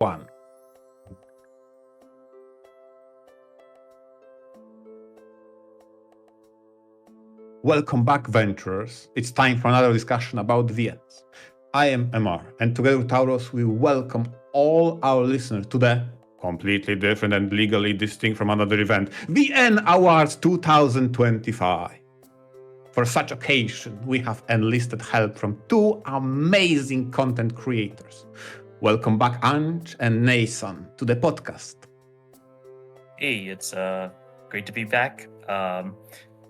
one. Welcome back, Venturers. It's time for another discussion about VNs. I am MR, and together with Tauros, we welcome all our listeners to the completely different and legally distinct from another event, VN Awards 2025. For such occasion, we have enlisted help from two amazing content creators. Welcome back, Ange and NeNeiSan, to the podcast. Hey, it's great to be back.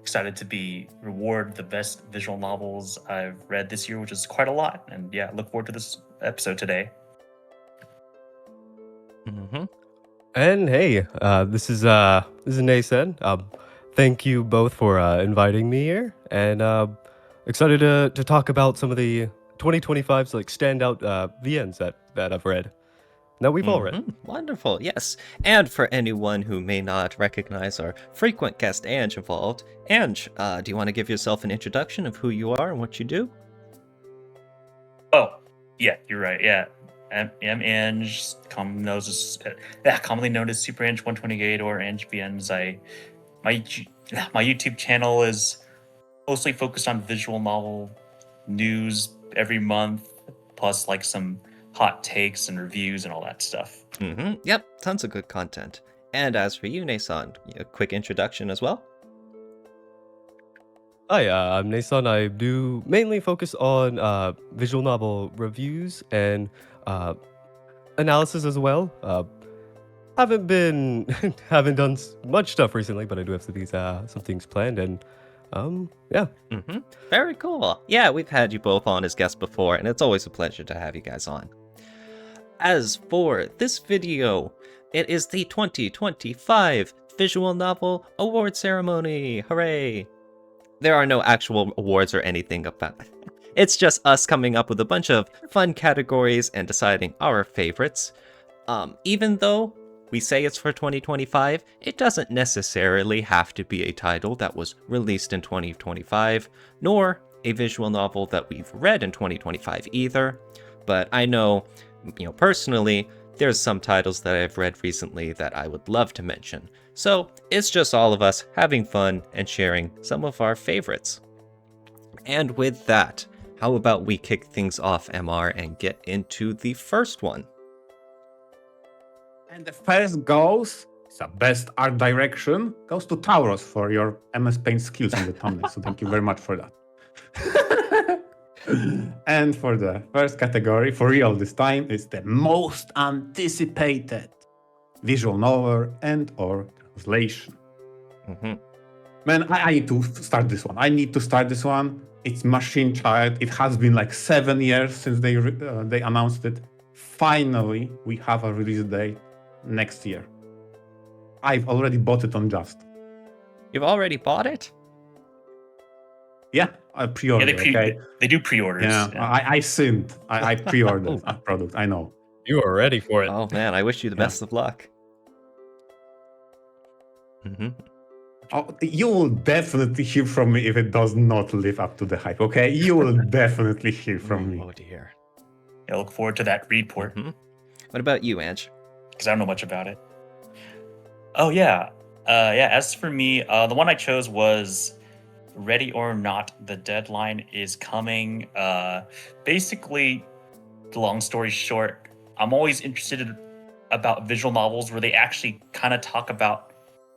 Excited to be rewarded the best visual novels I've read this year, which is quite a lot. And yeah, look forward to this episode today. And hey, this is NeNeiSan. Thank you both for inviting me here, and excited to talk about some of the 2025's like standout VNs that I've read. That we've all read. Wonderful, yes. And for anyone who may not recognize our frequent guest Ange involved, Ange, do you want to give yourself an introduction of who you are and what you do? Oh, yeah, you're right. Yeah, I'm Ange, commonly known as Super Ange 128 or Ange VNs. My YouTube channel is mostly focused on visual novel news every month, plus like some hot takes and reviews and all that stuff. Yep, tons of good content. And as for you, NeNeiSan, a quick introduction as well. Hi, I'm NeNeiSan. I do mainly focus on visual novel reviews and analysis as well. Haven't done much stuff recently, but I do have some things planned, and yeah. Very cool. Yeah, we've had you both on as guests before, and it's always a pleasure to have you guys on. As for this video, it is the 2025 Visual Novel Award Ceremony. Hooray! There are no actual awards or anything about it. It's just us coming up with a bunch of fun categories and deciding our favorites. Even though we say it's for 2025, it doesn't necessarily have to be a title that was released in 2025, nor a visual novel that we've read in 2025 either. But I know, personally, there's some titles that I've read recently that I would love to mention. So it's just all of us having fun and sharing some of our favorites. And with that, how about we kick things off, MR, and get into the first one? And the first goes, it's a best art direction, goes to Tauros for your MS Paint skills in the thumbnail. So thank you very much for that. And for the first category, for real this time, it's the most anticipated visual novel and or translation. Man, I need to start this one. It's Machine Child. It has been like 7 years since they announced it. Finally, we have a release date next year. I've already bought it on Just. You've already bought it? Yeah, I pre-ordered. They do pre-orders. Yeah. I sinned. I pre-ordered a product. I know. You are ready for it. Oh man, I wish you the best of luck. Oh, you will definitely hear from me if it does not live up to the hype. Okay, you will definitely hear from me. Oh dear. I look forward to that report. What about you, Ange? Because I don't know much about it. Oh yeah, as for me, the one I chose was Ready or Not, The Deadline is Coming. Basically, the long story short, I'm always interested about visual novels where they actually kind of talk about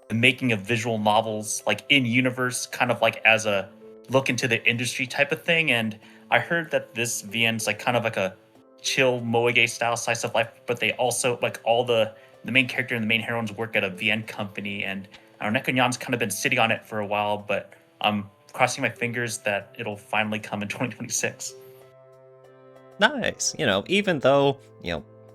the making of visual novels, like in universe, kind of like as a look into the industry type of thing. And I heard that this VN's like kind of like a chill Moege style slice of life, but they also like all the main character and the main heroines work at a VN company, and I don't know, Nekonyan's kind of been sitting on it for a while, but I'm crossing my fingers that it'll finally come in 2026. Nice. Even though,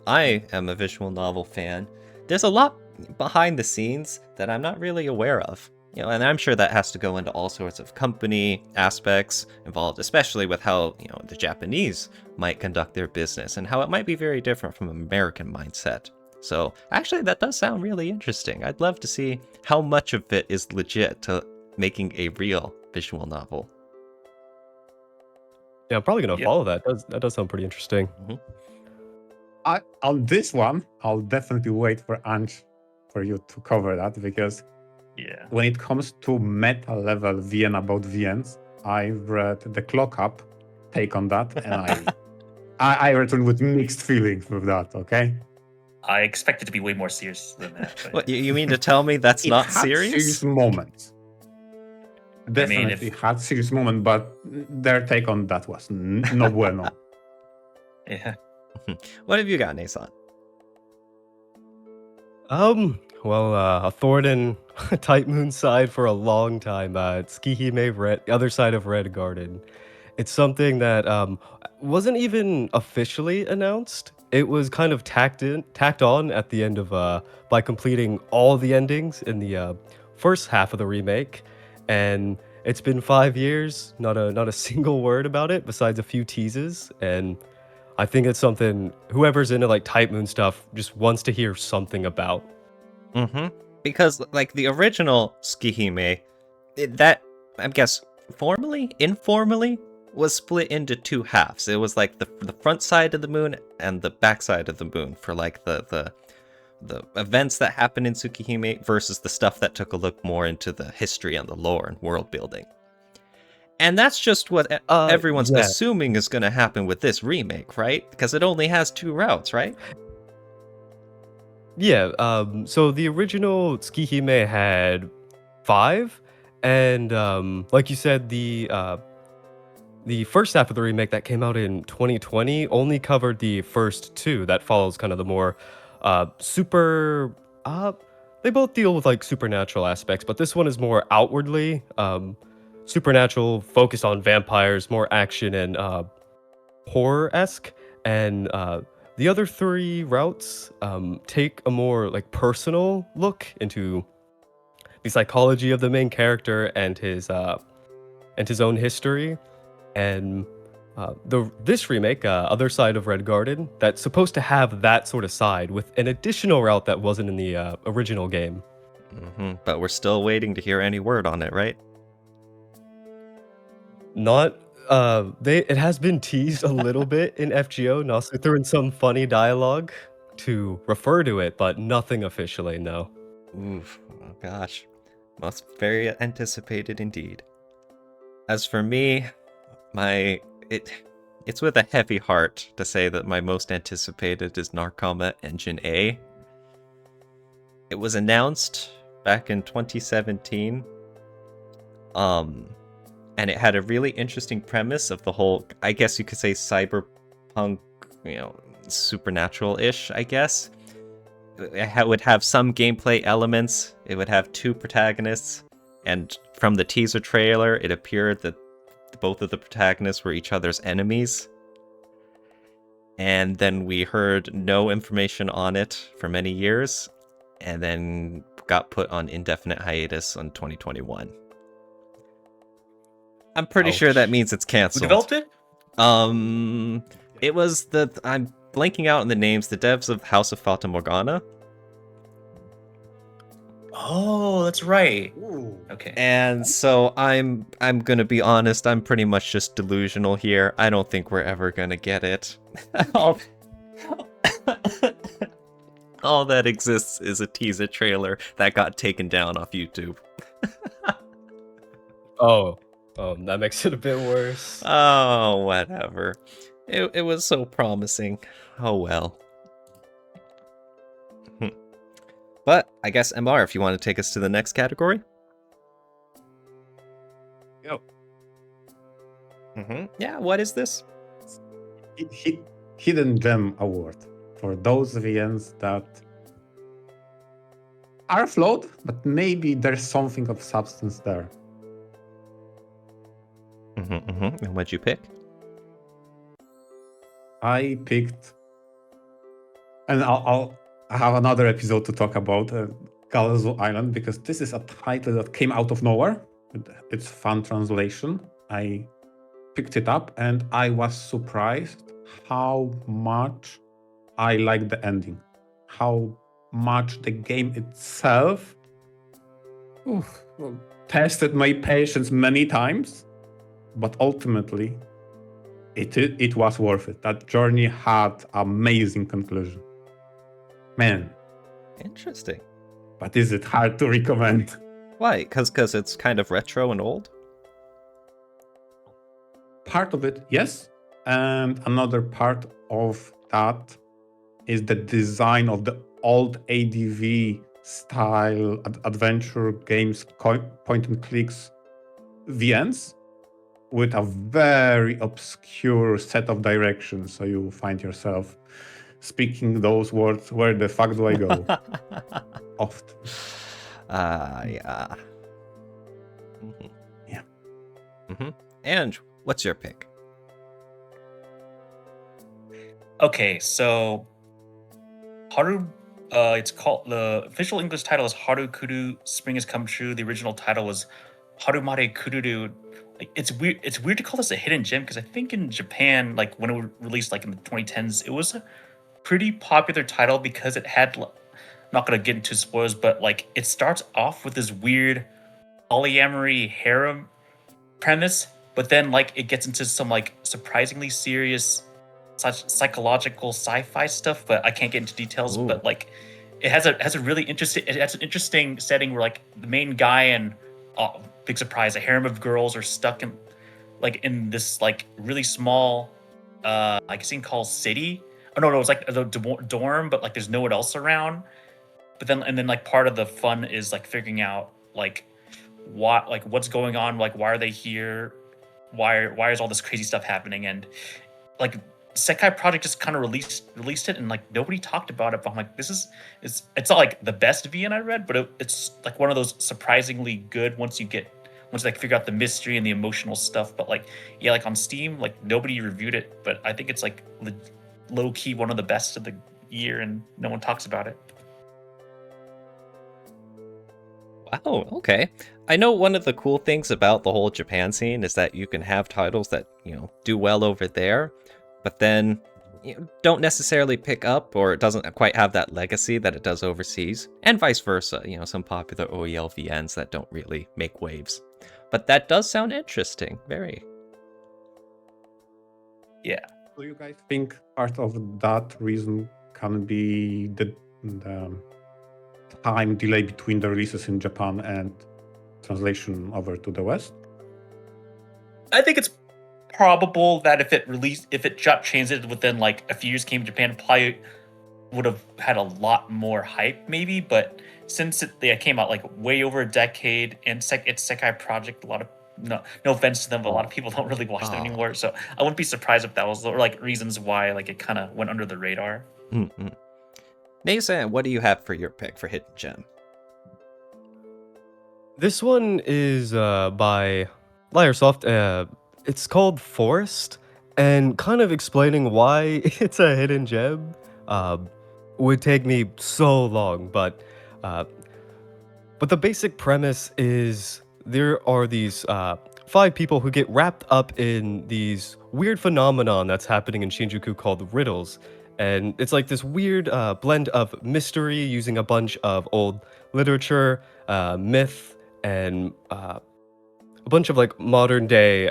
I am a visual novel fan, there's a lot behind the scenes that I'm not really aware of. And I'm sure that has to go into all sorts of company aspects involved, especially with how, the Japanese might conduct their business and how it might be very different from an American mindset. So actually, that does sound really interesting. I'd love to see how much of it is legit to making a real visual novel. Yeah, I'm probably going to follow that. That does sound pretty interesting. On this one, I'll definitely wait for Ange for you to cover that, because Yeah. when it comes to meta level VN about VNs, I read the Clock Up take on that, and I return with mixed feelings with that. Okay, I expect it to be way more serious than that. But What, you mean to tell me that's it not had serious? moments. mean, Definitely had serious moment, but their take on that was no bueno. yeah. What have you got, NeNeiSan? Well, a thorn in Type Moon's side for a long time. Tsukihime Red, the other side of Red Garden. It's something that wasn't even officially announced. It was kind of tacked on at the end of by completing all the endings in the first half of the remake, and it's been 5 years. Not a single word about it besides a few teases, and I think it's something whoever's into like Type Moon stuff just wants to hear something about. Mm-hmm. Because, like, the original Tsukihime, that, I guess, informally, was split into two halves. It was like the front side of the moon and the back side of the moon for like the events that happened in Tsukihime versus the stuff that took a look more into the history and the lore and world building. And that's just what everyone's Yeah. assuming is going to happen with this remake, right? Because it only has two routes, right? Yeah, so the original Tsukihime had 5, and like you said, the first half of the remake that came out in 2020 only covered the first 2. That follows kind of the more super. They both deal with like supernatural aspects, but this one is more outwardly supernatural, focused on vampires, more action and horror-esque, and the other 3 routes take a more like personal look into the psychology of the main character and his own history. And this remake, Other Side of Red Garden, that's supposed to have that sort of side with an additional route that wasn't in the original game. Mm-hmm. But we're still waiting to hear any word on it, right? Not it has been teased a little bit in FGO, and also threw in some funny dialogue to refer to it, but nothing officially, no. Oof, oh gosh. Most very anticipated indeed. As for me, it's with a heavy heart to say that my most anticipated is Narcoma Engine A. It was announced back in 2017. And it had a really interesting premise of the whole, I guess you could say, cyberpunk, supernatural-ish, I guess. It would have some gameplay elements. It would have 2 protagonists. And from the teaser trailer, it appeared that both of the protagonists were each other's enemies. And then we heard no information on it for many years, and then got put on indefinite hiatus in 2021. I'm pretty sure that means it's Who canceled. developed it? It was I'm blanking out on the names, the devs of House of Fata Morgana. Oh, that's right. Okay. And so I'm gonna be honest, I'm pretty much just delusional here. I don't think we're ever gonna get it. All that exists is a teaser trailer that got taken down off YouTube. Oh, that makes it a bit worse. Oh, whatever. It was so promising. Oh well. But I guess MR, if you want to take us to the next category. Go. Yeah, what is this? Hidden Gem Award for those VNs that are flawed, but maybe there's something of substance there. And what'd you pick? I picked, and I have another episode to talk about Galazo Island, because this is a title that came out of nowhere. It's fun translation. I picked it up and I was surprised how much I liked the ending, how much the game itself tested my patience many times, but ultimately it was worth it. That journey had amazing conclusion. Man, Interesting. but is it hard to recommend? Why? Because it's kind of retro and old? Part of it, yes. And another part of that is the design of the old ADV style adventure games, point and clicks VNs with a very obscure set of directions. So you find yourself speaking those words, where the fuck do I go? Often. Yeah. Yeah. Ange, what's your pick? Okay, so Haru, it's called, the official English title is Harukuru Spring Has Come True. The original title was Harumare Kururu. Like, it's weird to call this a hidden gem, because I think in Japan, like when it was released like in the 2010s, it was a pretty popular title because it had, not gonna get into spoilers, but like it starts off with this weird polyamory harem premise, but then like it gets into some like surprisingly serious such psychological sci-fi stuff, but I can't get into details. Ooh. But like it has a really interesting, it has an interesting setting where like the main guy and big surprise, a harem of girls are stuck in this like really small like scene called city. Oh no, it's like the dorm, but like there's no one else around. But then like part of the fun is like figuring out like what, like what's going on, like why are they here, why is all this crazy stuff happening. And like Sekai Project just kind of released it, and like nobody talked about it, but I'm like, it's not like the best VN I read, but it's like one of those surprisingly good once you like figure out the mystery and the emotional stuff. But like, yeah, like on Steam, like nobody reviewed it, but I think it's like low key one of the best of the year, and no one talks about it. Wow, okay. I know one of the cool things about the whole Japan scene is that you can have titles that, do well over there, but then don't necessarily pick up, or it doesn't quite have that legacy that it does overseas, and vice versa. Some popular OEL VNs that don't really make waves. But that does sound interesting. Very. Yeah. Do you guys think part of that reason can be the time delay between the releases in Japan and translation over to the West? I think it's probable that if it just translated within like a few years, came to Japan, probably would have had a lot more hype maybe. But since it came out like way over a decade, and it's Sekai Project, a lot of no offense to them, but a lot of people don't really watch them anymore. So I wouldn't be surprised if that was like reasons why like it kind of went under the radar. NeNeiSan, what do you have for your pick for Hidden Gem? This one is by Liarsoft. It's called Forest, and kind of explaining why it's a hidden gem would take me so long, but the basic premise is there are these 5 people who get wrapped up in these weird phenomenon that's happening in Shinjuku called riddles. And it's like this weird blend of mystery using a bunch of old literature, myth, and a bunch of like modern day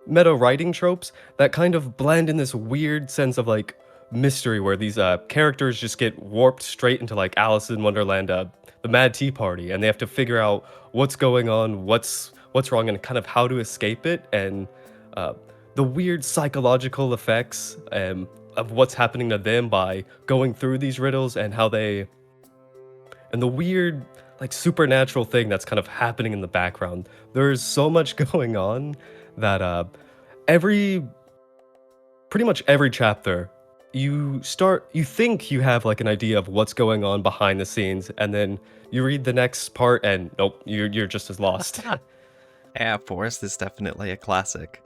meta writing tropes that kind of blend in this weird sense of like mystery, where these characters just get warped straight into like Alice in Wonderland, the Mad Tea Party, and they have to figure out what's going on, what's wrong, and kind of how to escape it, and the weird psychological effects of what's happening to them by going through these riddles, and the weird like supernatural thing that's kind of happening in the background. There's so much going on that pretty much every chapter you think you have like an idea of what's going on behind the scenes, and then you read the next part and nope, you're just as lost. Yeah, Forest is definitely a classic.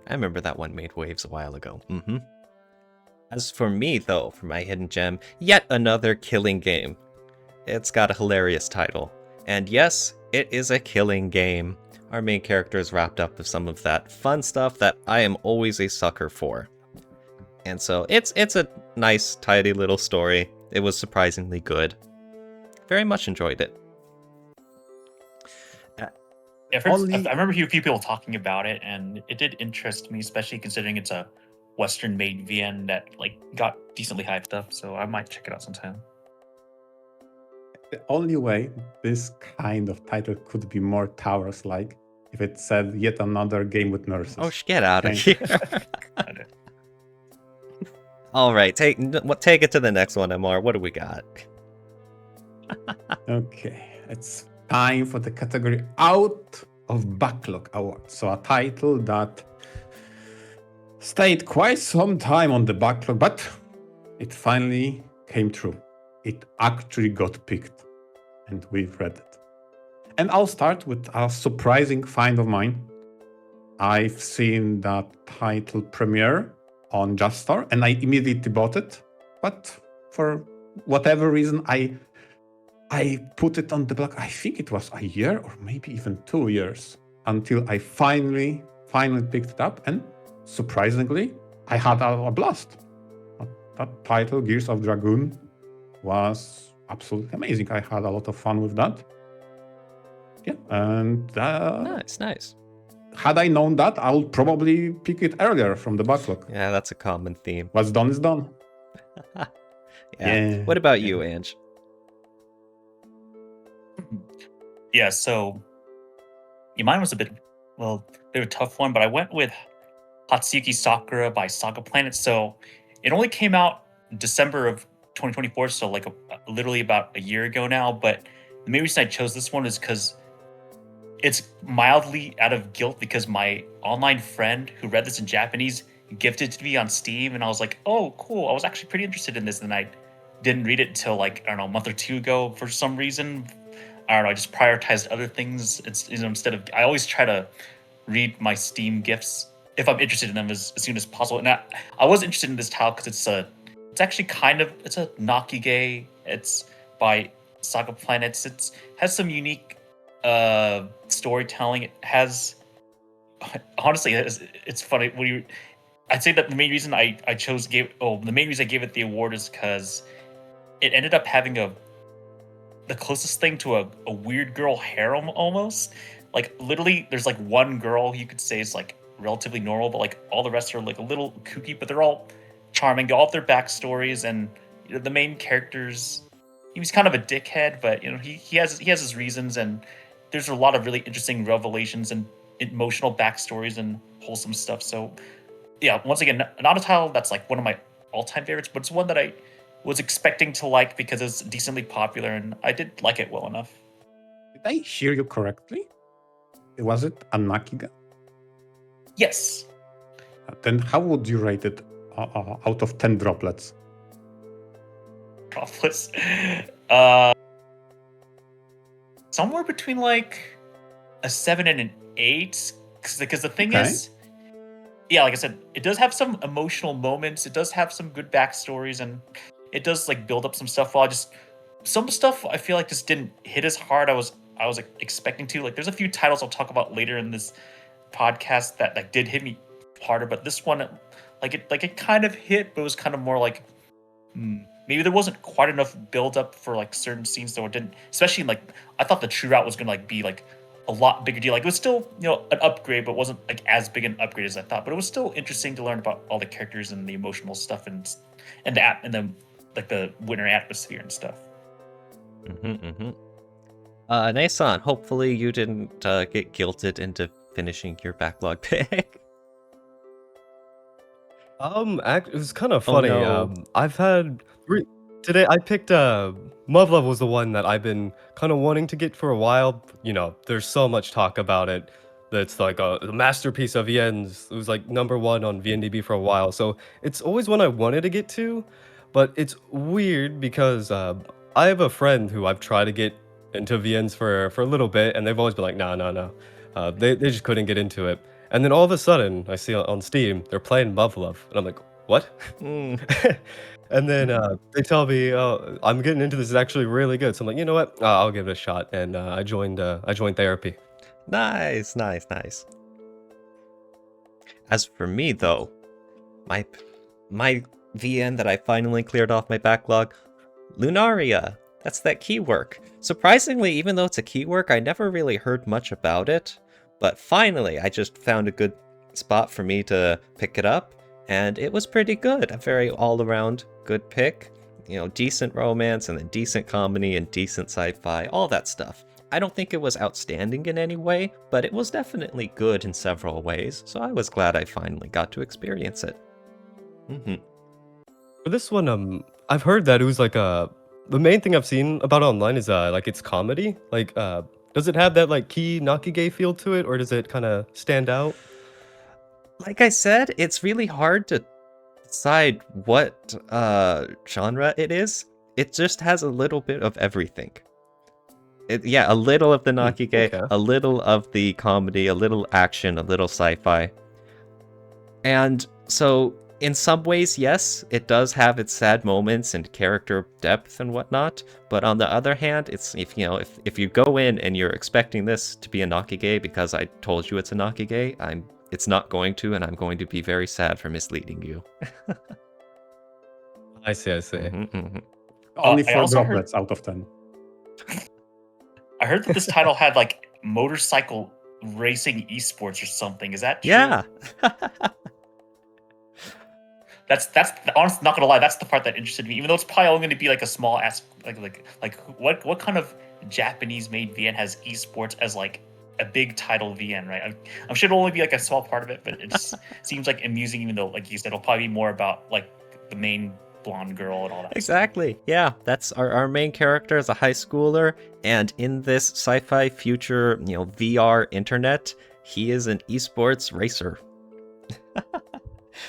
I remember that one made waves a while ago. As for me, though, for my hidden gem, yet another killing game. It's got a hilarious title. And yes, it is a killing game. Our main character is wrapped up with some of that fun stuff that I am always a sucker for. And so it's a nice, tidy little story. It was surprisingly good. Very much enjoyed it. I remember a few people talking about it, and it did interest me, especially considering it's a Western-made VN that like got decently hyped up. So I might check it out sometime. The only way this kind of title could be more Tauros-like if it said yet another game with nurses. Oh, get out of Okay. here. All right, take it to the next one, Amar. What do we got? Okay, it's time for the category Out of Backlog Award. So a title that stayed quite some time on the backlog, but it finally came true. It actually got picked, and we've read it. And I'll start with a surprising find of mine. I've seen that title premiere on Just Store, and I immediately bought it. But for whatever reason, I put it on the block. I think it was a year or maybe even 2 years until I finally picked it up. And surprisingly, I had a blast. That title, Gears of Dragoon, was absolutely amazing. I had a lot of fun with that. Yeah, and Nice. had I known that, I would probably pick it earlier from the backlog. Yeah, that's a common theme. What's done is done. Yeah. What about you, Ange? Yeah, so mine was a bit of a tough one, but I went with Hatsuyuki Sakura by Saga Planet. So it only came out December of 2024, so like literally about a year ago now. But the main reason I chose this one is because it's mildly out of guilt, because my online friend who read this in Japanese gifted it to me on Steam, and I was like, oh, cool. I was actually pretty interested in this, and I didn't read it until like, I don't know, a month or two ago for some reason. I don't know, I just prioritized other things. It's, instead of, I always try to read my Steam gifts if I'm interested in them as soon as possible. And I was interested in this title because it's actually it's a Nakige. It's by Saga Planets. It has some unique storytelling. It has, honestly, it's funny I'd say that the main reason I gave it the award is because it ended up having the closest thing to a weird girl harem almost. Like literally, there's like one girl you could say is like relatively normal, but like all the rest are like a little kooky, but they're all charming. They all have their backstories, and the main characters, he was kind of a dickhead, but he has his reasons, and there's a lot of really interesting revelations and emotional backstories and wholesome stuff. So yeah, once again, not a title that's like one of my all-time favorites, but it's one that I was expecting to like because it's decently popular, and I did like it well enough. Did I hear you correctly? Was it a Nakiga? Yes. Then how would you rate it out of 10 droplets? Droplets? Somewhere between like a 7 and an 8. Because the thing is, yeah, like I said, it does have some emotional moments. It does have some good backstories, and it does like build up some stuff. While some stuff I feel like just didn't hit as hard I was like, expecting to. Like there's a few titles I'll talk about later in this podcast that like did hit me harder, but this one, it kind of hit, but it was kind of more like maybe there wasn't quite enough build up for like certain scenes, so it didn't. Especially like I thought the true route was gonna like be like a lot bigger deal. Like it was still an upgrade, but wasn't like as big an upgrade as I thought. But it was still interesting to learn about all the characters and the emotional stuff and the like the winter atmosphere and stuff. NeNeiSan, hopefully you didn't get guilted into finishing your backlog pick. It was kind of funny. no. I've had today. I picked Muv-Luv was the one that I've been kind of wanting to get for a while. There's so much talk about it. That's like a masterpiece of VNs. It was like #1 on VNDB for a while. So it's always one I wanted to get to, but it's weird because I have a friend who I've tried to get into VNs for a little bit, and they've always been like, no. They just couldn't get into it. And then all of a sudden, I see on Steam, they're playing Muv-Luv. And I'm like, what? And then they tell me, oh, I'm getting into this. It's actually really good. So I'm like, you know what? I'll give it a shot. And I joined therapy. Nice. As for me, though, my VN that I finally cleared off my backlog, Lunaria. That's that key work. Surprisingly, even though it's a key work, I never really heard much about it. But finally, I just found a good spot for me to pick it up, and it was pretty good. A very all-around good pick. You know, decent romance, and then decent comedy, and decent sci-fi, all that stuff. I don't think it was outstanding in any way, but it was definitely good in several ways, so I was glad I finally got to experience it. For this one, I've heard that it was like the main thing I've seen about it online is like it's comedy. Like, does it have that like key Nakige feel to it, or does it kind of stand out? Like I said, it's really hard to decide what genre it is. It just has a little bit of everything. Yeah, a little of the Nakige, okay. a little of the comedy, a little action, a little sci-fi. And so, in some ways, yes, it does have its sad moments and character depth and whatnot. But on the other hand, it's if you go in and you're expecting this to be a Nakige because I told you it's a Nakige, it's not going to, and I'm going to be very sad for misleading you. I see. Only I 4 also heard- droplets out of 10. I heard that this title had like motorcycle racing esports or something. Is that true? Yeah. That's honestly, not gonna lie, that's the part that interested me. Even though it's probably only going to be like a small ass like what kind of Japanese made VN has esports as like a big title VN, right? I'm sure it'll only be like a small part of it, but it just seems like amusing. Even though, like you said, it'll probably be more about like the main blonde girl and all that. Exactly. Yeah, that's our main character is a high schooler, and in this sci-fi future, VR internet, he is an esports racer.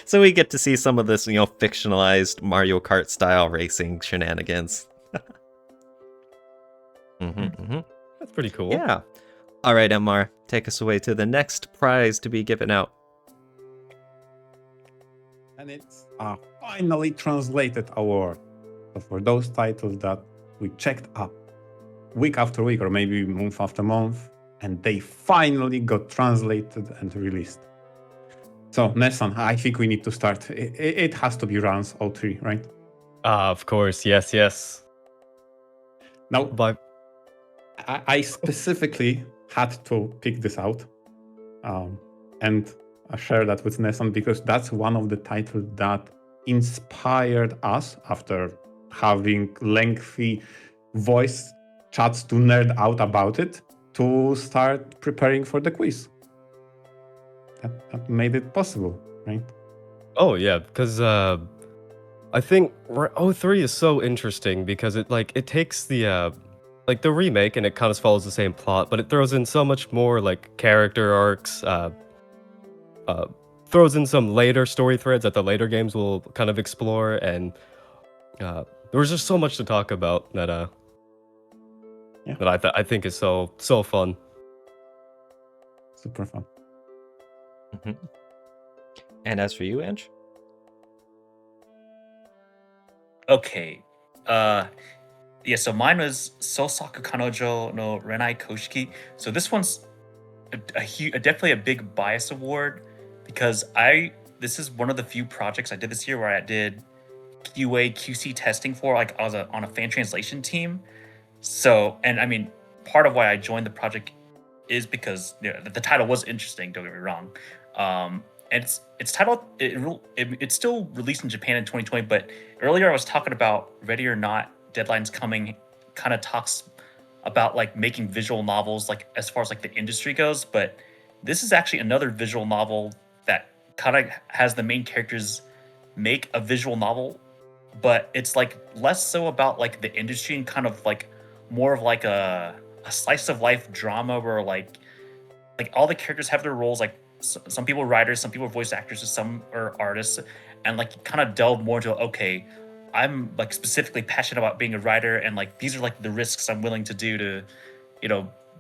So we get to see some of this, fictionalized Mario Kart style racing shenanigans. That's pretty cool. Yeah. All right, MR, take us away to the next prize to be given out. And it's a finally translated award. So for those titles that we checked up week after week or maybe month after month, and they finally got translated and released. So, NeNeiSan, I think we need to start. It has to be rounds 03, right? Of course, yes. Now, But I specifically had to pick this out, and I share that with NeNeiSan because that's one of the titles that inspired us after having lengthy voice chats to nerd out about it to start preparing for the quiz. That made it possible, right? oh yeah, because I think 03 is so interesting because it takes the the remake and it kind of follows the same plot, but it throws in so much more like character arcs, throws in some later story threads that the later games will kind of explore, and there was just so much to talk about that I think is so fun. Super fun. And as for you, Ange? Okay. Yeah, so mine was Sosaku Kanojo no Renai Koshiki. So this one's definitely a big bias award because this is one of the few projects I did this year where I did QA QC testing for, like I was on a fan translation team. So, and I mean, part of why I joined the project is because the title was interesting, don't get me wrong. And it's titled, it's still released in Japan in 2020, but earlier I was talking about Ready or Not, Deadline's Coming, kind of talks about like making visual novels, like as far as like the industry goes, but this is actually another visual novel that kind of has the main characters make a visual novel, but it's like less so about like the industry and kind of like more of like a slice of life drama where like all the characters have their roles, like some people are writers, some people are voice actors, some are artists, and like kind of delve more into, okay, I'm like specifically passionate about being a writer, and like these are like the risks I'm willing to do to,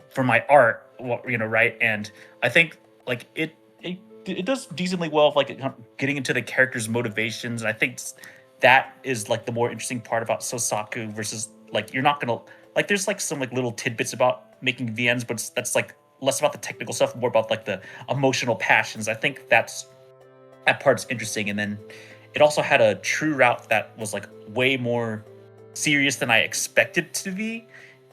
for my art, right? And I think like it does decently well of like getting into the characters' motivations, and I think that is like the more interesting part about Sosaku versus like you're not gonna like there's like some like little tidbits about making VNs, but that's like less about the technical stuff, more about like the emotional passions. I think that part's interesting. And then it also had a true route that was like way more serious than I expected it to be.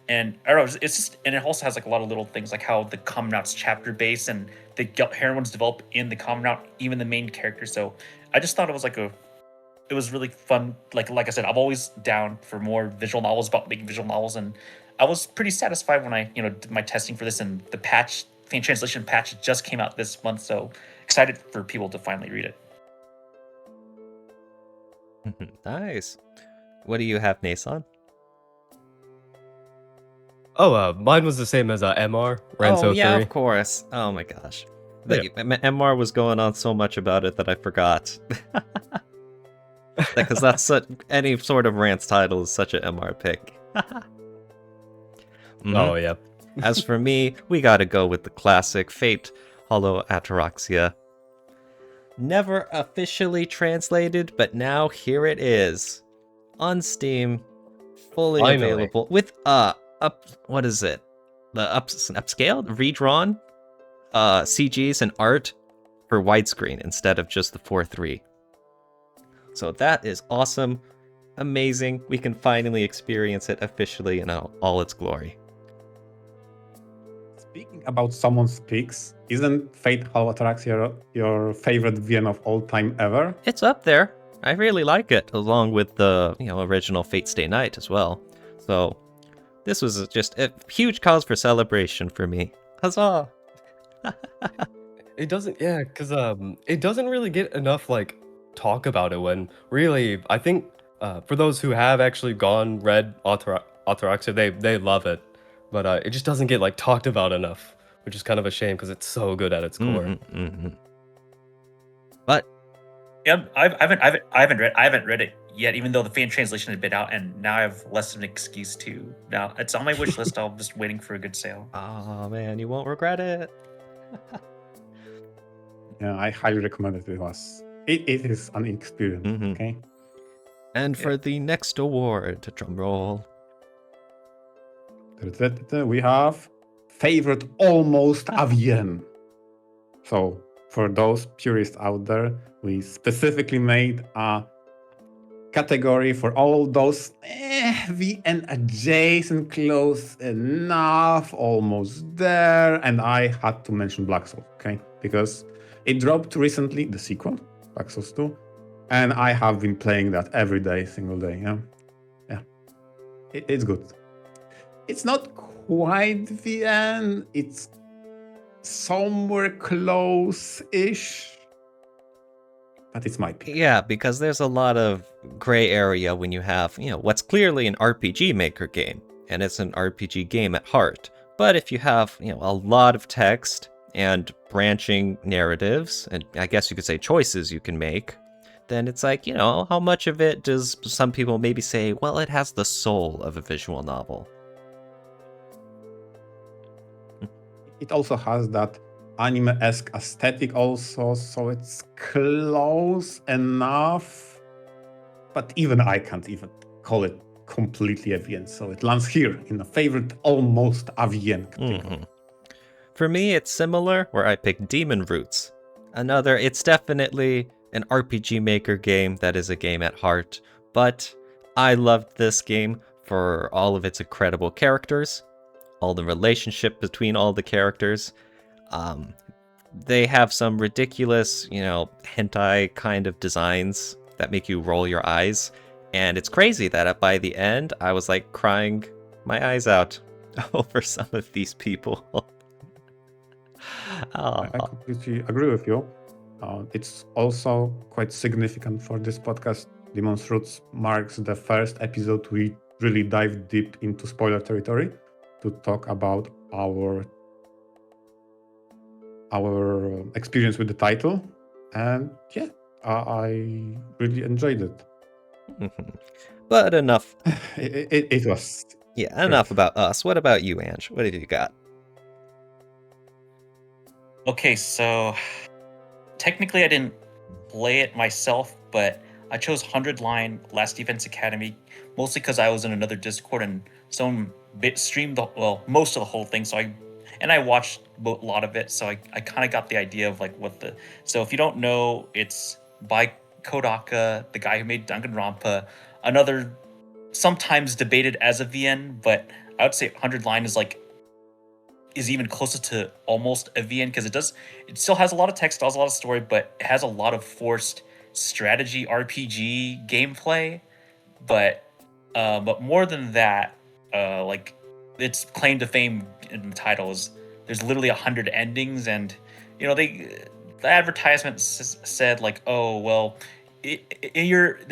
And I don't know, it's just, and it also has like a lot of little things like how the Common Out's chapter base and the heroines develop in the Common Out, even the main character. So I just thought it was it was really fun. Like I said, I'm always down for more visual novels about making visual novels, and I was pretty satisfied when I did my testing for this, and the fan translation patch just came out this month. So excited for people to finally read it. Nice. What do you have, NeNeiSan? Oh, mine was the same as MR, Ranso Oh, yeah, 3. of course. Oh my gosh. Yeah. MR was going on so much about it that I forgot. Because that's any sort of rants title is such an MR pick. Oh, yeah. As for me, we gotta go with the classic Fate Hollow Ataraxia. Never officially translated, but now here it is. On Steam, fully Finally. available with what is it? The upscaled, redrawn CGs and art for widescreen instead of just the 4:3. So that is awesome, amazing. We can finally experience it officially in all its glory. Speaking about someone speaks, isn't Fate Hollow Ataraxia your favorite VN of all time ever? It's up there. I really like it, along with the original Fate Stay Night as well. So this was just a huge cause for celebration for me. Huzzah! It doesn't, yeah, because it doesn't really get enough like talk about it. When really, I think for those who have actually read Ataraxia, they love it, but it just doesn't get like talked about enough, which is kind of a shame because it's so good at its core. But Yeah, I haven't read it yet, even though the fan translation had been out, and now I have less of an excuse to. Now it's on my wish list. I'm just waiting for a good sale. oh man, you won't regret it. Yeah, I highly recommend it. It is an experience. Okay. And for the next award, drum roll. We have favorite almost AVN. So for those purists out there, we specifically made a category for all those VN adjacent, close enough, almost there. And I had to mention Black Souls, okay? Because it dropped recently, the sequel, Black Souls 2. And I have been playing that every day, single day, yeah? Yeah. It's good. It's not quite VN, it's somewhere close-ish, but it's my pick. Yeah, because there's a lot of gray area when you have, what's clearly an RPG Maker game, and it's an RPG game at heart. But if you have, a lot of text and branching narratives, and I guess you could say choices you can make, then it's like, how much of it does some people maybe say, well, it has the soul of a visual novel? It also has that anime-esque aesthetic also, so it's close enough, but even I can't even call it completely AVN, so it lands here in a favorite almost AVN category. For me, it's similar, where I pick Demon Roots. It's definitely an RPG Maker game that is a game at heart, but I loved this game for all of its incredible characters, all the relationship between all the characters. They have some ridiculous, hentai kind of designs that make you roll your eyes. And it's crazy that by the end, I was like crying my eyes out over some of these people. I completely agree with you. It's also quite significant for this podcast. Demon's Roots marks the first episode we really dive deep into spoiler territory to talk about our experience with the title, and yeah, I really enjoyed it. But enough. It was. Yeah, enough about us. What about you, Ange? What have you got? Okay, so technically I didn't play it myself, but I chose 100 Line Last Defense Academy mostly because I was in another Discord and someone streamed most of the whole thing. So I watched a lot of it, so I kind of got the idea of like so if you don't know, it's by Kodaka, the guy who made Danganronpa, another sometimes debated as a VN, but I would say 100 line is even closer to almost a VN because it still has a lot of text, has a lot of story, but it has a lot of forced strategy RPG gameplay. But more than that, like its claim to fame in the title is there's literally 100 endings, and the advertisement said like, oh well, the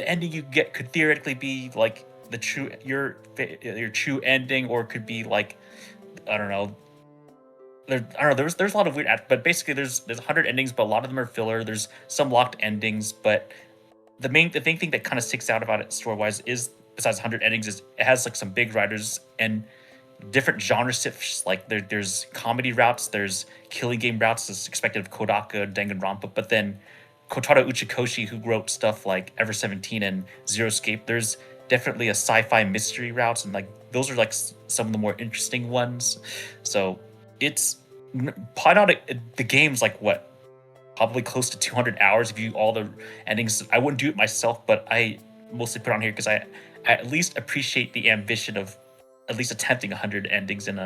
ending you get could theoretically be like your true ending, or it could be like, I don't know. I don't know. There's a lot of weird, but basically there's 100 endings, but a lot of them are filler. There's some locked endings, but the main thing that kind of sticks out about it story wise is, besides 100 endings, is it has like some big writers and different genre shifts. Like there's comedy routes, there's killing game routes as expected of Kodaka, Danganronpa, but then Kotaro Uchikoshi, who wrote stuff like Ever 17 and Zero Escape, there's definitely a sci-fi mystery routes, and like those are like some of the more interesting ones. So it's probably not the game's like what, probably close to 200 hours if you do all the endings. I wouldn't do it myself, but I mostly put on here because I at least appreciate the ambition of at least attempting 100 endings in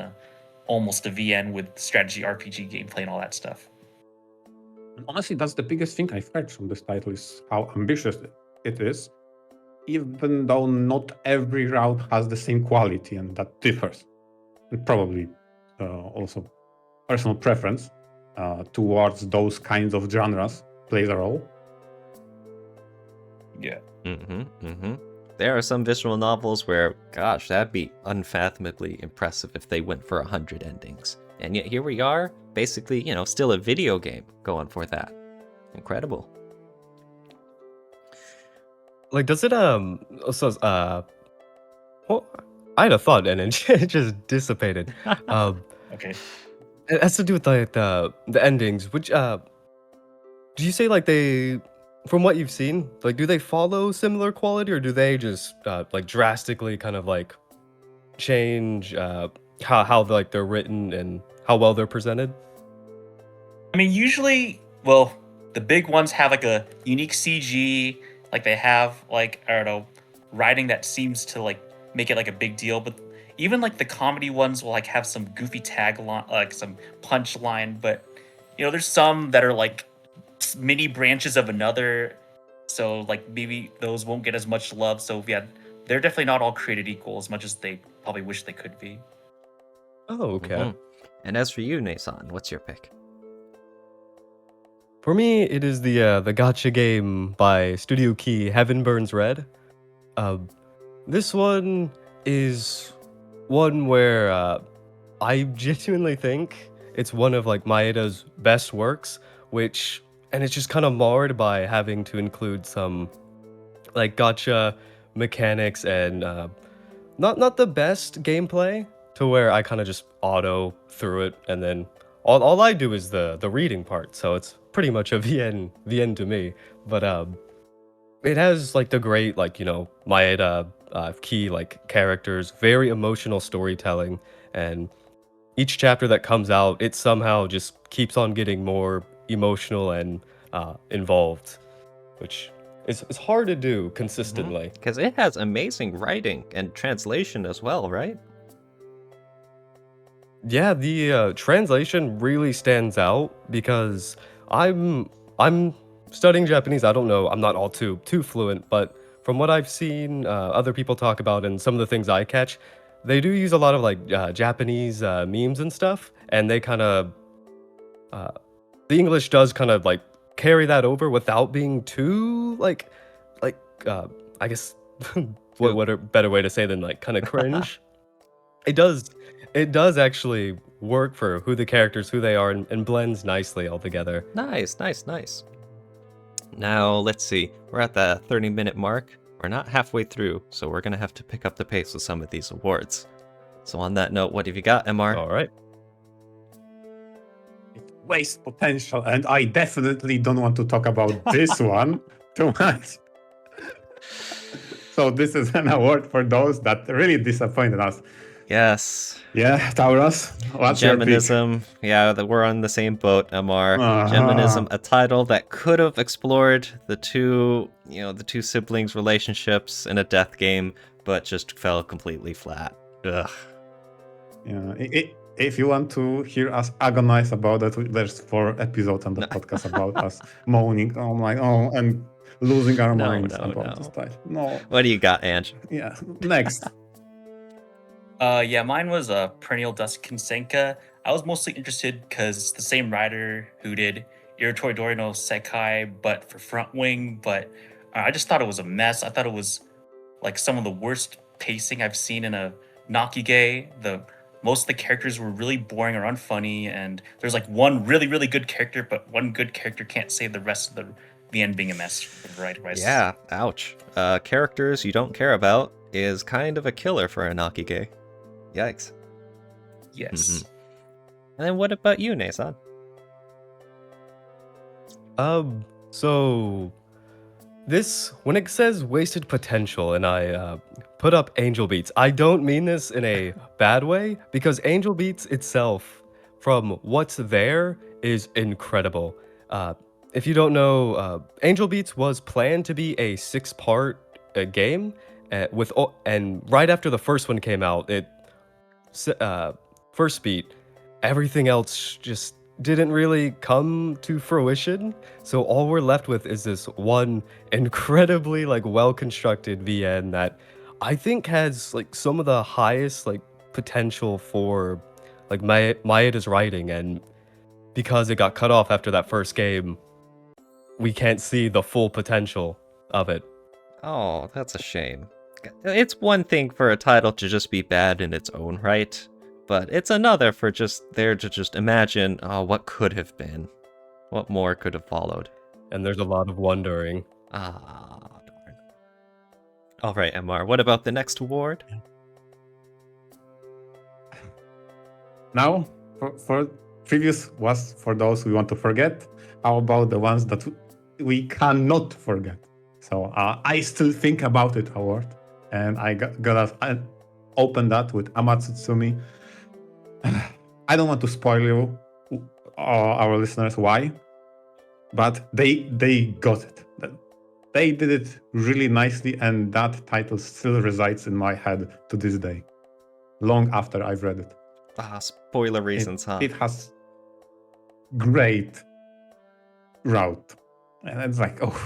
almost a VN with strategy RPG gameplay and all that stuff. Honestly, that's the biggest thing I've heard from this title, is how ambitious it is, even though not every route has the same quality, and that differs. And probably also personal preference towards those kinds of genres plays a role. Yeah. There are some visual novels where, gosh, that'd be unfathomably impressive if they went for 100 endings. And yet here we are, basically, still a video game going for that. Incredible. Like, does it well, I had a thought and it just dissipated. Okay. It has to do with like the endings. Which do you say like they, from what you've seen, like do they follow similar quality, or do they just like drastically kind of like change how like they're written and how well they're presented? I mean, usually, well, the big ones have like a unique CG, like they have like, I don't know, writing that seems to like make it like a big deal. But even like the comedy ones will like have some goofy tagline, like some punchline. But there's some that are like mini branches of another, so like maybe those won't get as much love. So yeah, they're definitely not all created equal as much as they probably wish they could be. Oh, okay. And as for you, NeNeiSan, what's your pick? For me, it is the gacha game by Studio Key, Heaven Burns Red. This one is one where I genuinely think it's one of like Maeda's best works, and it's just kind of marred by having to include some like gacha mechanics and not the best gameplay, to where I kind of just auto through it, and then all I do is the reading part, so it's pretty much a VN to me. But it has like the great like Maeda key like characters, very emotional storytelling, and each chapter that comes out, it somehow just keeps on getting more emotional and involved, which is hard to do consistently. Because it has amazing writing and translation as well, right? Yeah, the translation really stands out because I'm studying Japanese. I don't know, I'm not all too fluent, but from what I've seen other people talk about and some of the things I catch, they do use a lot of like Japanese memes and stuff, and they kind of the English does kind of like carry that over without being too like I guess what a better way to say than like kind of cringe. It does actually work for who the characters, who they are, and blends nicely all together. Nice. Now, let's see. We're at the 30-minute mark. We're not halfway through, so we're going to have to pick up the pace with some of these awards. So on that note, what have you got, MR? All right. It wastes potential, and I definitely don't want to talk about this one too much. So this is an award for those that really disappointed us. Yes. Yeah, Tauros, what's your pick? Geminism. Yeah, we're on the same boat, MR. Geminism, a title that could have explored the two siblings' relationships in a death game, but just fell completely flat. Ugh. Yeah, if you want to hear us agonize about it, there's 4 episodes on the podcast about us moaning, and losing our No, minds no, about no. this title. No, What do you got, Ange? yeah. Next, Yeah, mine was a Perennial Dust Kinsenka. I was mostly interested because it's the same writer who did Iritoidori no Sekai, but for Front Wing. But I just thought it was a mess. I thought it was like some of the worst pacing I've seen in a Nakige. Most of the characters were really boring or unfunny, and there's like one really, really good character, but one good character can't save the rest of the end being a mess. Right? Yeah, ouch. Characters you don't care about is kind of a killer for a Nakige. Yikes. Yes. And then what about you, NeNeiSan? So this, when it says wasted potential and I put up Angel Beats, I don't mean this in a bad way, because Angel Beats itself, from what's there, is incredible. If you don't know, Angel Beats was planned to be a 6-part game, and right after the first one came out, first beat, everything else just didn't really come to fruition. So all we're left with is this one incredibly well-constructed VN that I think has some of the highest potential for Maeda's writing, and because it got cut off after that first game, we can't see the full potential of it. Oh, that's a shame. It's one thing for a title to just be bad in its own right, but it's another for just imagine, what could have been, what more could have followed. And there's a lot of wondering. Ah, darn. All right, MR, what about the next award? now for previous was for those we want to forget. How about the ones that we cannot forget? So I still think about it award, and I gotta open that with Amatsutsumi. I don't want to spoil you, our listeners, why, but they got it. They did it really nicely, and that title still resides in my head to this day, long after I've read it. Spoiler reasons, huh? It has great route, and it's like, oh.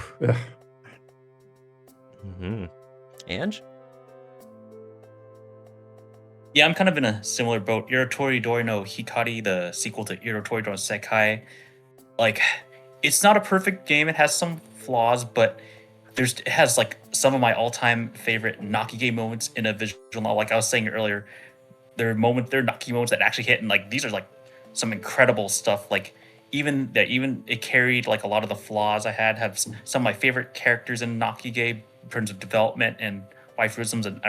Ange? Yeah, I'm kind of in a similar boat. Iritoidori no Hikari, the sequel to Iritoidori no Sekai, it's not a perfect game. It has some flaws, but it has some of my all-time favorite Nakige moments in a visual novel. Like I was saying earlier, there are Nakige moments that actually hit, and these are some incredible stuff. Even it carried a lot of the flaws I have some of my favorite characters in Nakige in terms of development and waifuisms, and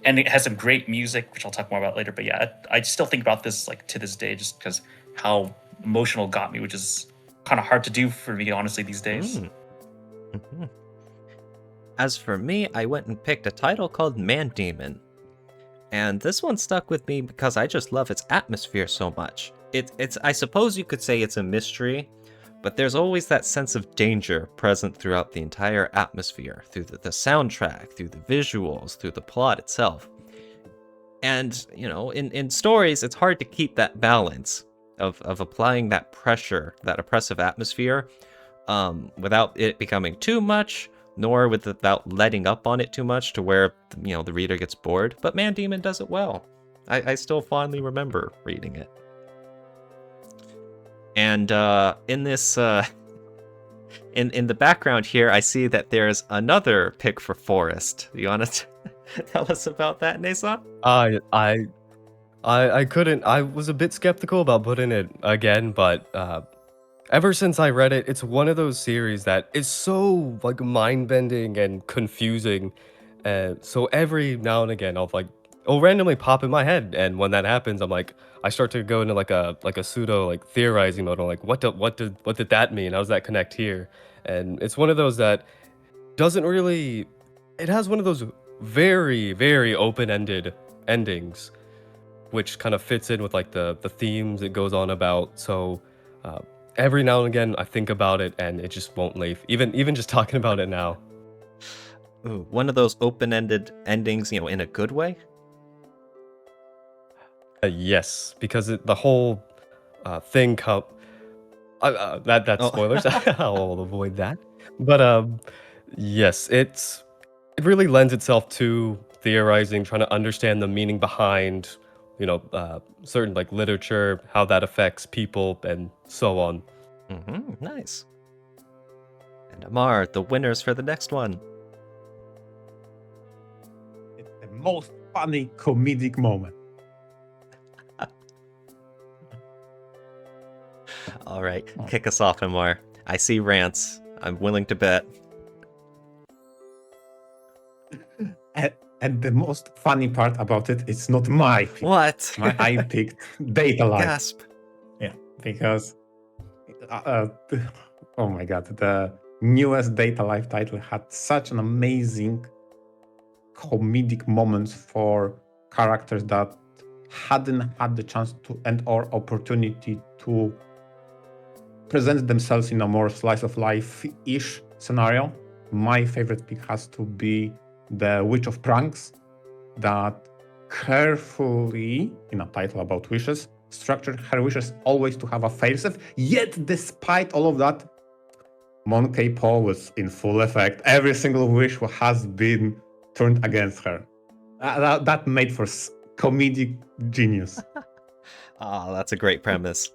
and it has some great music, which I'll talk more about later. But yeah, I still think about this to this day, just because how emotional it got me, which is kind of hard to do for me, honestly, these days. As for me, I went and picked a title called Man Demon. And this one stuck with me because I just love its atmosphere so much. It's I suppose you could say it's a mystery, but there's always that sense of danger present throughout the entire atmosphere, through the soundtrack, through the visuals, through the plot itself. And, in stories, it's hard to keep that balance of applying that pressure, that oppressive atmosphere, without it becoming too much, nor without letting up on it too much to where, the reader gets bored. But Man Demon does it well. I still fondly remember reading it. And in this, in the background here, I see that there's another pick for Forest. You want to tell us about that, NeNeiSan? I couldn't. I was a bit skeptical about putting it again, but ever since I read it, it's one of those series that is so mind-bending and confusing. So every now and again, it'll randomly pop in my head, and when that happens, I start to go into a pseudo theorizing mode. I'm what did that mean? How does that connect here? And it's one of those that doesn't really. It has one of those very, very open-ended endings, which kind of fits in with the themes it goes on about. So every now and again I think about it and it just won't leave. Even just talking about it now. Ooh, one of those open-ended endings, in a good way? Yes, because the whole thing that's Oh. spoilers. I'll avoid that. But yes, it really lends itself to theorizing, trying to understand the meaning behind, certain like literature, how that affects people, and so on. Nice. And Amar, the winners for the next one. It's the most funny comedic moment. All right, kick us off, Amar. I see rants. I'm willing to bet. And the most funny part about it, it's not my pick. What? I picked Data Life. Gasp. Yeah, because oh my god, the newest Data Life title had such an amazing comedic moments for characters that hadn't had the chance to and or opportunity to present themselves in a more slice of life-ish scenario. My favorite pick has to be the Witch of Pranks, that carefully, in a title about wishes, structured her wishes always to have a failsafe. Yet, despite all of that, Monkey Paw was in full effect. Every single wish has been turned against her. That made for comedic genius. That's a great premise.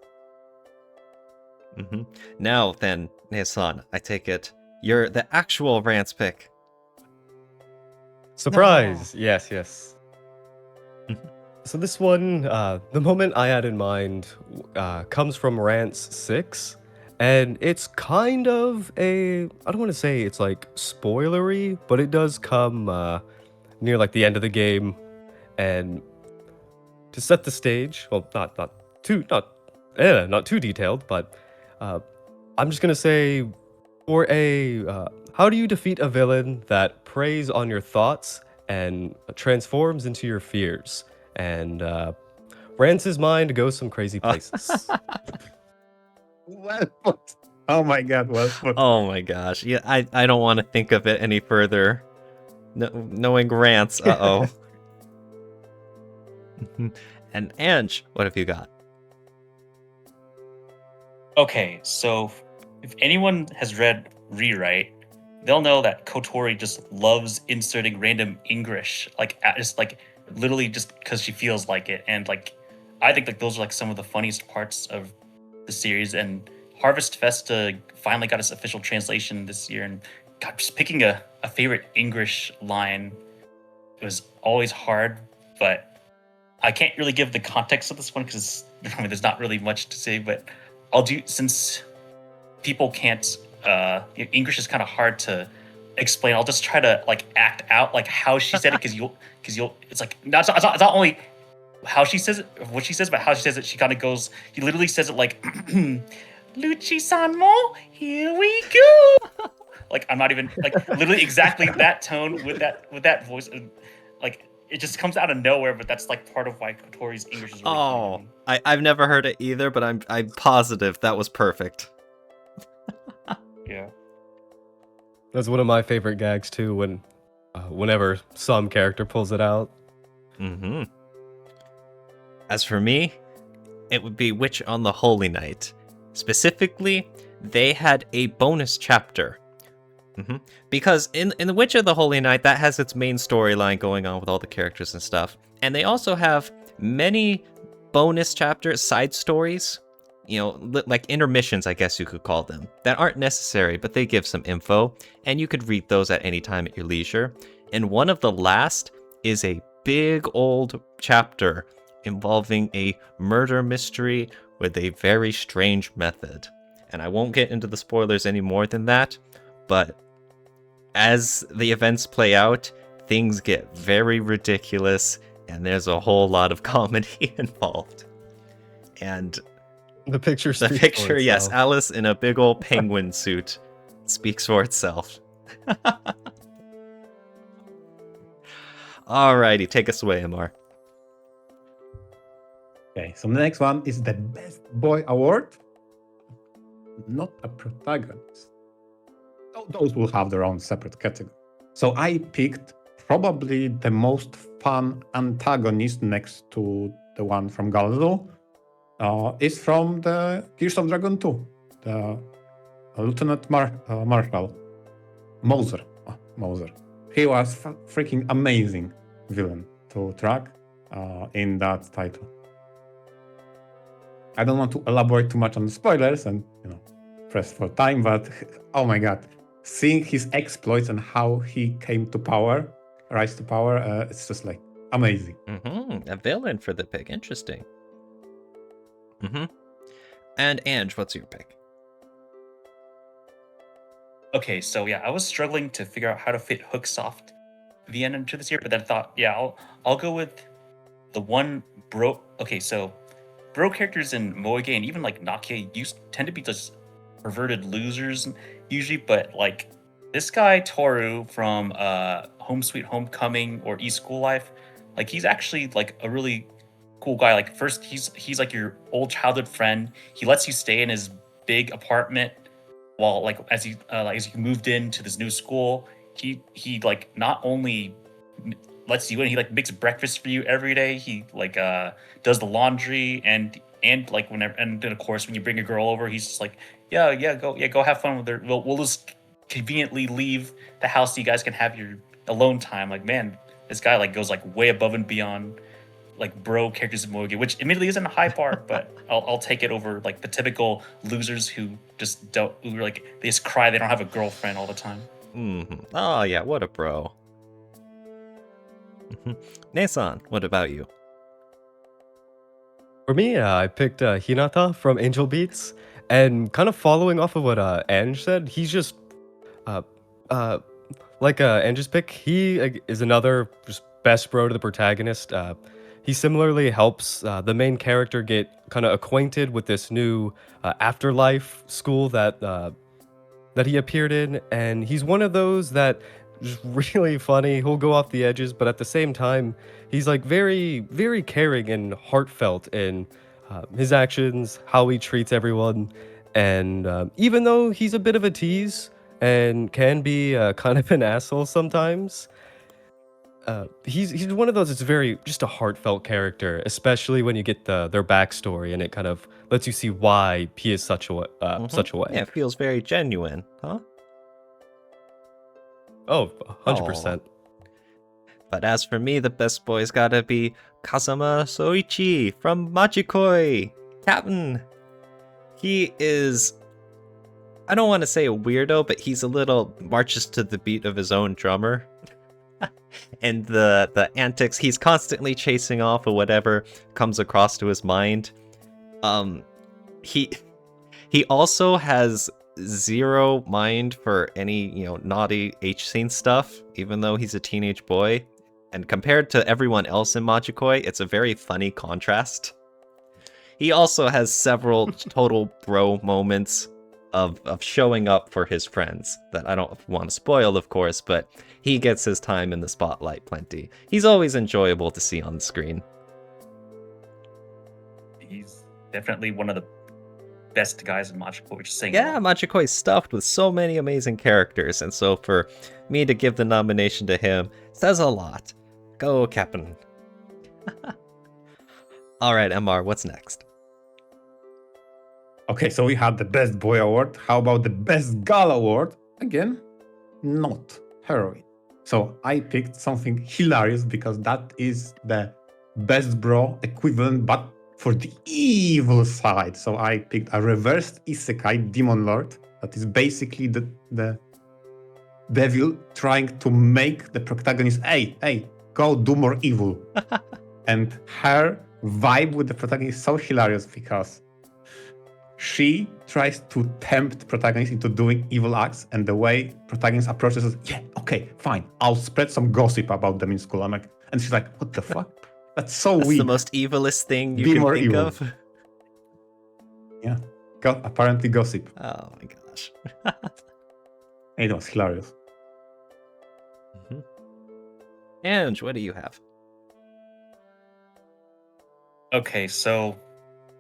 Now then, NeNeiSan, I take it you're the actual rants pick. Surprise! No. Yes. So this one, the moment I had in mind comes from Rants 6, and it's kind of I don't want to say it's like spoilery, but it does come near like the end of the game, and to set the stage, well, not too detailed, but I'm just gonna say, for how do you defeat a villain that preys on your thoughts and transforms into your fears? And Rance's mind goes some crazy places. Well put. Oh my god, well put. Oh my gosh. Yeah, I don't want to think of it any further. Knowing Rance, uh-oh. And Ange, what have you got? Okay, so if anyone has read Rewrite, they'll know that Kotori just loves inserting random English, literally just because she feels like it. And I think those are some of the funniest parts of the series. And Harvest Festa finally got its official translation this year. And God, just picking a favorite English line was always hard, but I can't really give the context of this one because there's not really much to say, but I'll do, since people can't, English is kind of hard to explain. I'll just try to act out how she said it, because you'll it's not only how she says it, what she says, but how she says it. She kind of goes, he literally says it like, Luchi-sanmo, here we go. I'm not even literally exactly that tone with that voice. It just comes out of nowhere, but that's part of why Kotori's English is really funny. I've never heard it either, but I'm positive that was perfect. Yeah. That's one of my favorite gags too, whenever some character pulls it out. As for me, it would be Witch on the Holy Night. Specifically, they had a bonus chapter. Because in The Witch of the Holy Night, that has its main storyline going on with all the characters and stuff. And they also have many bonus chapters, side stories, like intermissions, I guess you could call them, that aren't necessary, but they give some info, and you could read those at any time at your leisure. And one of the last is a big old chapter involving a murder mystery with a very strange method. And I won't get into the spoilers any more than that, but as the events play out, things get very ridiculous, and there's a whole lot of comedy involved. And the picture, yes, Alice in a big old penguin suit speaks for itself. Alrighty, take us away, Amar. Okay, so the next one is the Best Boy Award. Not a protagonist. Those will have their own separate category. So I picked probably the most fun antagonist next to the one from Galzo. Is from the Gears of Dragon 2, the Lieutenant Marshal Moser. Moser. He was freaking amazing villain to track in that title. I don't want to elaborate too much on the spoilers and press for time, but oh my god, seeing his exploits and how he came to power, rise to power, it's just like amazing. A villain for the pick. Interesting. And Ange, what's your pick? Okay, so yeah, I was struggling to figure out how to fit Hooksoft VN into this year, but then I thought, yeah, I'll go with the one bro. Okay, so bro characters in Moege and even like Nakia tend to be just perverted losers usually, but like this guy Toru from Home Sweet Homecoming or East School Life, like he's actually like a really cool guy. Like first he's like your old childhood friend. He lets you stay in his big apartment while like as you moved into this new school. He like not only lets you in, he like makes breakfast for you every day. He like does the laundry and like whenever, and then of course when you bring a girl over, he's just like go have fun with her. We'll just conveniently leave the house so you guys can have your alone time. Like man, this guy like goes like way above and beyond like bro characters in Moege, which admittedly isn't a high bar, but I'll take it over like the typical losers who just don't, who are like they just cry they don't have a girlfriend all the time. Oh yeah, what a bro. NeNeiSan, what about you? For me, I picked Hinata from Angel Beats, and kind of following off of what Ange said, he's just like Ange's pick. He is another just best bro to the protagonist. He similarly helps the main character get kind of acquainted with this new afterlife school that he appeared in, and he's one of those that just really funny. He'll go off the edges, but at the same time, he's like very, very caring and heartfelt in his actions, how he treats everyone, and even though he's a bit of a tease and can be kind of an asshole sometimes, he's one of those. It's very just a heartfelt character, especially when you get their backstory, and it kind of lets you see why he is such a way. Yeah, it feels very genuine, huh? Oh, 100%. But as for me, the best boy's gotta be Kazama Soichi from Machikoi. Captain. He is, I don't want to say a weirdo, but he's a little marches to the beat of his own drummer. And the antics, he's constantly chasing off of whatever comes across to his mind. He also has zero mind for any, naughty H-scene stuff, even though he's a teenage boy. And compared to everyone else in Machikoi, it's a very funny contrast. He also has several total bro moments of showing up for his friends that I don't want to spoil, of course, but he gets his time in the spotlight plenty. He's always enjoyable to see on the screen. He's definitely one of the best guys in Machikoi, which is saying Yeah, Machikoi is stuffed with so many amazing characters, and so for me to give the nomination to him says a lot. Go, Captain. All right, MR, what's next? Okay, so we had the Best Boy Award. How about the Best Girl Award? Again, not heroine. So I picked something hilarious because that is the Best Bro equivalent, but for the evil side. So I picked a reversed Isekai Demon Lord that is basically the devil trying to make the protagonist, hey, go do more evil. And her vibe with the protagonist is so hilarious because she tries to tempt protagonist into doing evil acts, and the way protagonist approaches is, yeah, okay, fine, I'll spread some gossip about them in school. I'm like, and she's like, what the fuck? That's so That's weak. the most evilest thing you Be can more think evil. of. Yeah, apparently gossip. Oh my gosh. It was hilarious. Ange, what do you have? Okay, so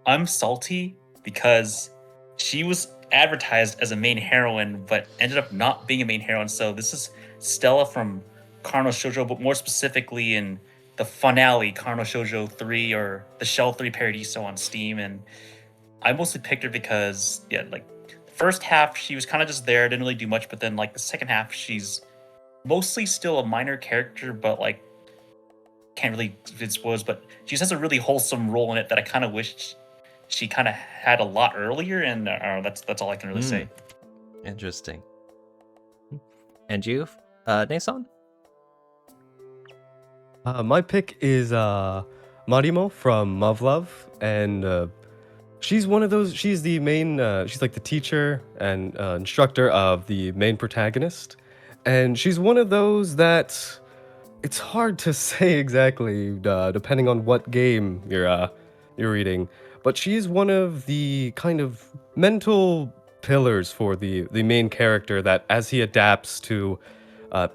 I'm salty because she was advertised as a main heroine, but ended up not being a main heroine. So this is Stella from Karno Shoujo, but more specifically in the finale, Karno Shoujo 3 or the Shell 3 Paradiso on Steam. And I mostly picked her because, yeah, like the first half, she was kind of just there, didn't really do much. But then, like, the second half, she's mostly still a minor character, but, like, can't really expose. But she just has a really wholesome role in it that I kind of wished she kind of had a lot earlier. And that's all I can really say. Interesting. And you, NeNeiSan? My pick is Marimo from Muv-Luv, and she's one of those. She's the main. She's like the teacher and instructor of the main protagonist, and she's one of those that it's hard to say exactly depending on what game you're reading. But she's one of the kind of mental pillars for the main character that, as he adapts to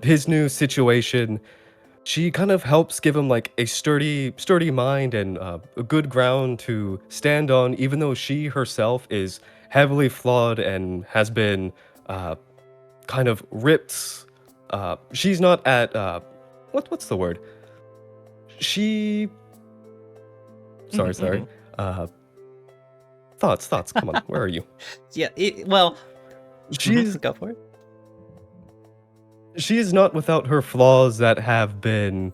his new situation, she kind of helps give him like a sturdy mind and a good ground to stand on, even though she herself is heavily flawed and has been kind of ripped. She's not at what's the word? She. Sorry. Thoughts. Come on, where are you? Yeah, well, She's go for it. she is not without her flaws that have been.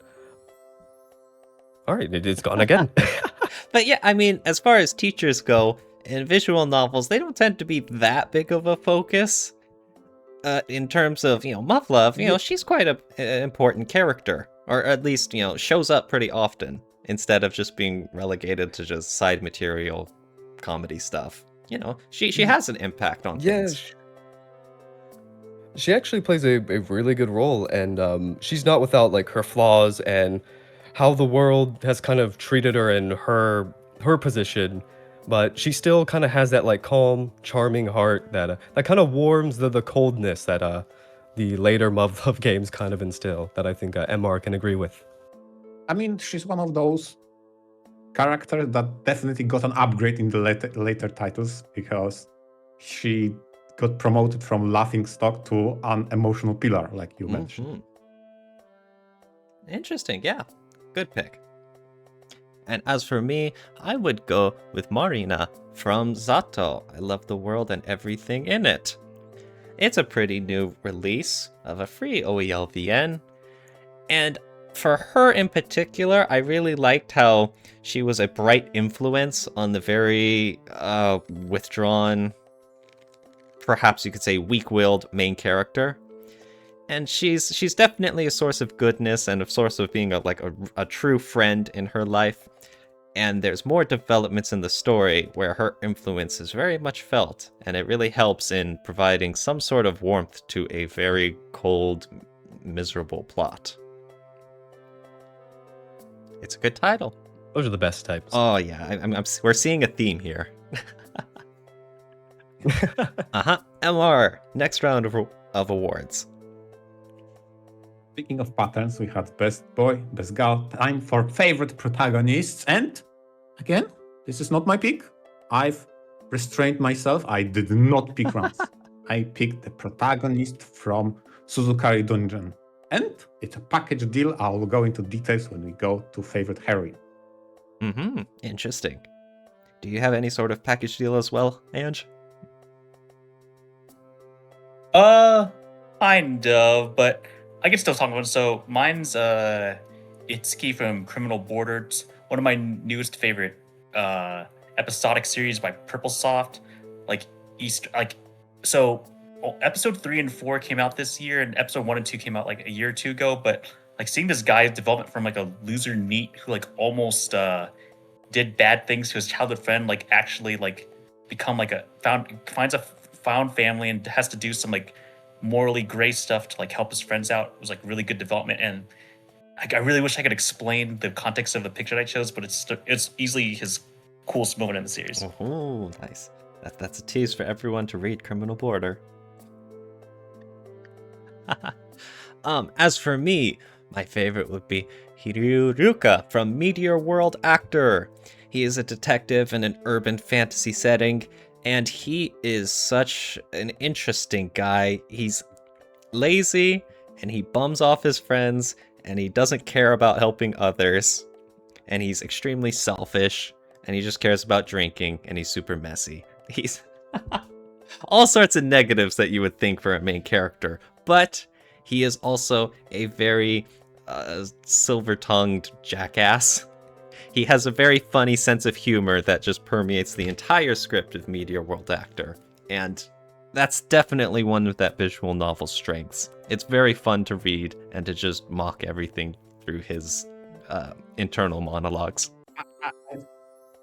All right, it's gone again. But yeah, I mean, as far as teachers go, in visual novels, they don't tend to be that big of a focus. In terms of, Muv-Luv, she's quite an important character. Or at least, shows up pretty often, instead of just being relegated to just side material comedy stuff. She has an impact on things. She actually plays a really good role, and she's not without like her flaws and how the world has kind of treated her in her position, but she still kind of has that like calm, charming heart that kind of warms the coldness that the later Muv-Luv games kind of instill. That I think MR can agree with. I mean, she's one of those characters that definitely got an upgrade in the later titles because she got promoted from laughing stock to an emotional pillar, like you mentioned. Interesting, yeah. Good pick. And as for me, I would go with Marina from Zato. I love the world and everything in it. It's a pretty new release of a free OEL VN, and for her in particular, I really liked how she was a bright influence on the very withdrawn, perhaps you could say weak-willed main character. And she's definitely a source of goodness and a source of being a true friend in her life. And there's more developments in the story where her influence is very much felt, and it really helps in providing some sort of warmth to a very cold, miserable plot. It's a good title. Those are the best types. Oh yeah, we're seeing a theme here. MR, next round of awards. Speaking of patterns, we had Best Boy, Best Girl, time for favorite protagonists, and again, this is not my pick. I've restrained myself. I did not pick Rance. I picked the protagonist from Suzukari Dungeon. And it's a package deal. I'll go into details when we go to favorite heroine. Interesting. Do you have any sort of package deal as well, Ange? Kind of, but I can still talk about it. So mine's Itsuki from Criminal Borders, one of my newest favorite episodic series by Purplesoft. Episode 3 and 4 came out this year, and episode 1 and 2 came out like a year or two ago. But like seeing this guy's development from like a loser NEET who like almost did bad things to his childhood friend, like actually like become like finds a found family and has to do some like morally gray stuff to like help his friends out. It was like really good development, and I really wish I could explain the context of the picture I chose, but it's easily his coolest moment in the series. Oh, nice. That's a tease for everyone to read Criminal Border. As for me, my favorite would be Hiruruka from Meteor World Actor. He is a detective in an urban fantasy setting, And he is such an interesting guy. He's lazy, and he bums off his friends, and he doesn't care about helping others, and he's extremely selfish, and he just cares about drinking, and he's super messy. He's all sorts of negatives that you would think for a main character, but he is also a very silver-tongued jackass. He has a very funny sense of humor that just permeates the entire script of Meteor World Actor, and that's definitely one of that visual novel's strengths. It's very fun to read and to just mock everything through his internal monologues.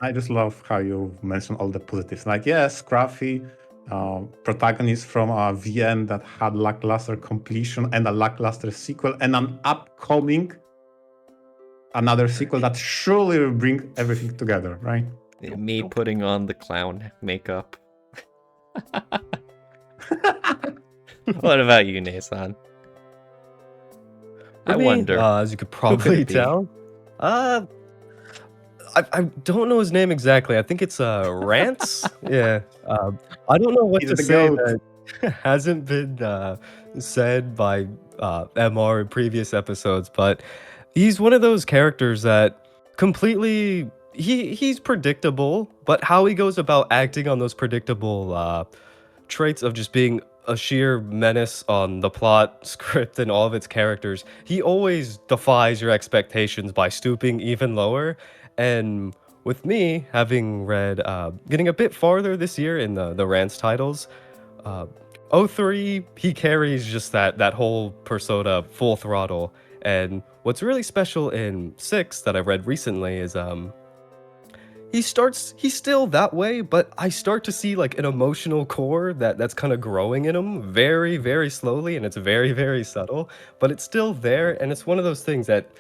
I just love how you mention all the positives. Like, yes, Scruffy, protagonist from a VN that had lackluster completion and a lackluster sequel, and an upcoming another sequel that surely will bring everything together, right? Me putting on the clown makeup. What about you, NeNeiSan? I wonder. As you could probably be? tell, I don't know his name exactly. I think it's Rance. Yeah. I don't know what He's to the say goat. that hasn't been said by MR in previous episodes, but he's one of those characters that completely he's predictable, but how he goes about acting on those predictable traits of just being a sheer menace on the plot, script, and all of its characters, he always defies your expectations by stooping even lower. And with me having read, getting a bit farther this year in the Rance titles, uh, 03, he carries just that whole persona full throttle. And what's really special in 6 that I've read recently is he's still that way, but I start to see like an emotional core that's kind of growing in him very, very slowly, and it's very, very subtle, but it's still there. And it's one of those things that,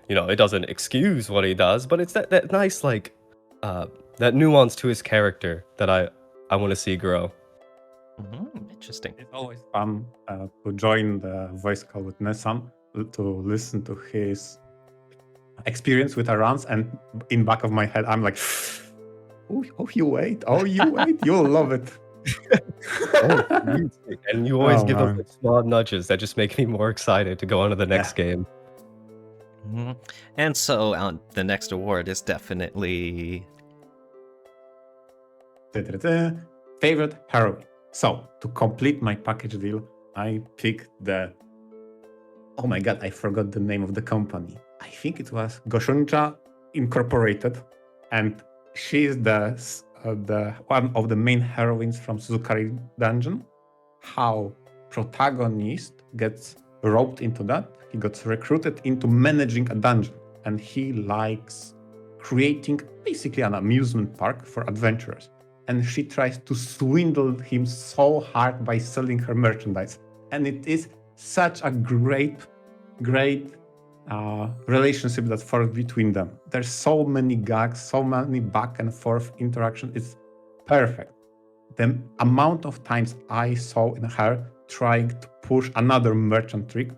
it doesn't excuse what he does, but it's that nice, like, that nuance to his character that I want to see grow. Interesting. It's always fun to join the voice call with NeNeiSan, to listen to his experience with our runs, and in back of my head, I'm like, oh, you wait, you'll love it. And you always Oh, give those man. like, small nudges that just make me more excited to go on to the next game. And so the next award is definitely favorite heroine. So to complete my package deal, I picked oh my god, I forgot the name of the company. I think it was Goshunja Incorporated, and she's the one of the main heroines from Suzukari Dungeon. How protagonist gets roped into that, he gets recruited into managing a dungeon, and he likes creating basically an amusement park for adventurers. And she tries to swindle him so hard by selling her merchandise. And it is such a great relationship that forms between them. There's so many gags, so many back and forth interaction. It's perfect. The amount of times I saw in her trying to push another merchant trick,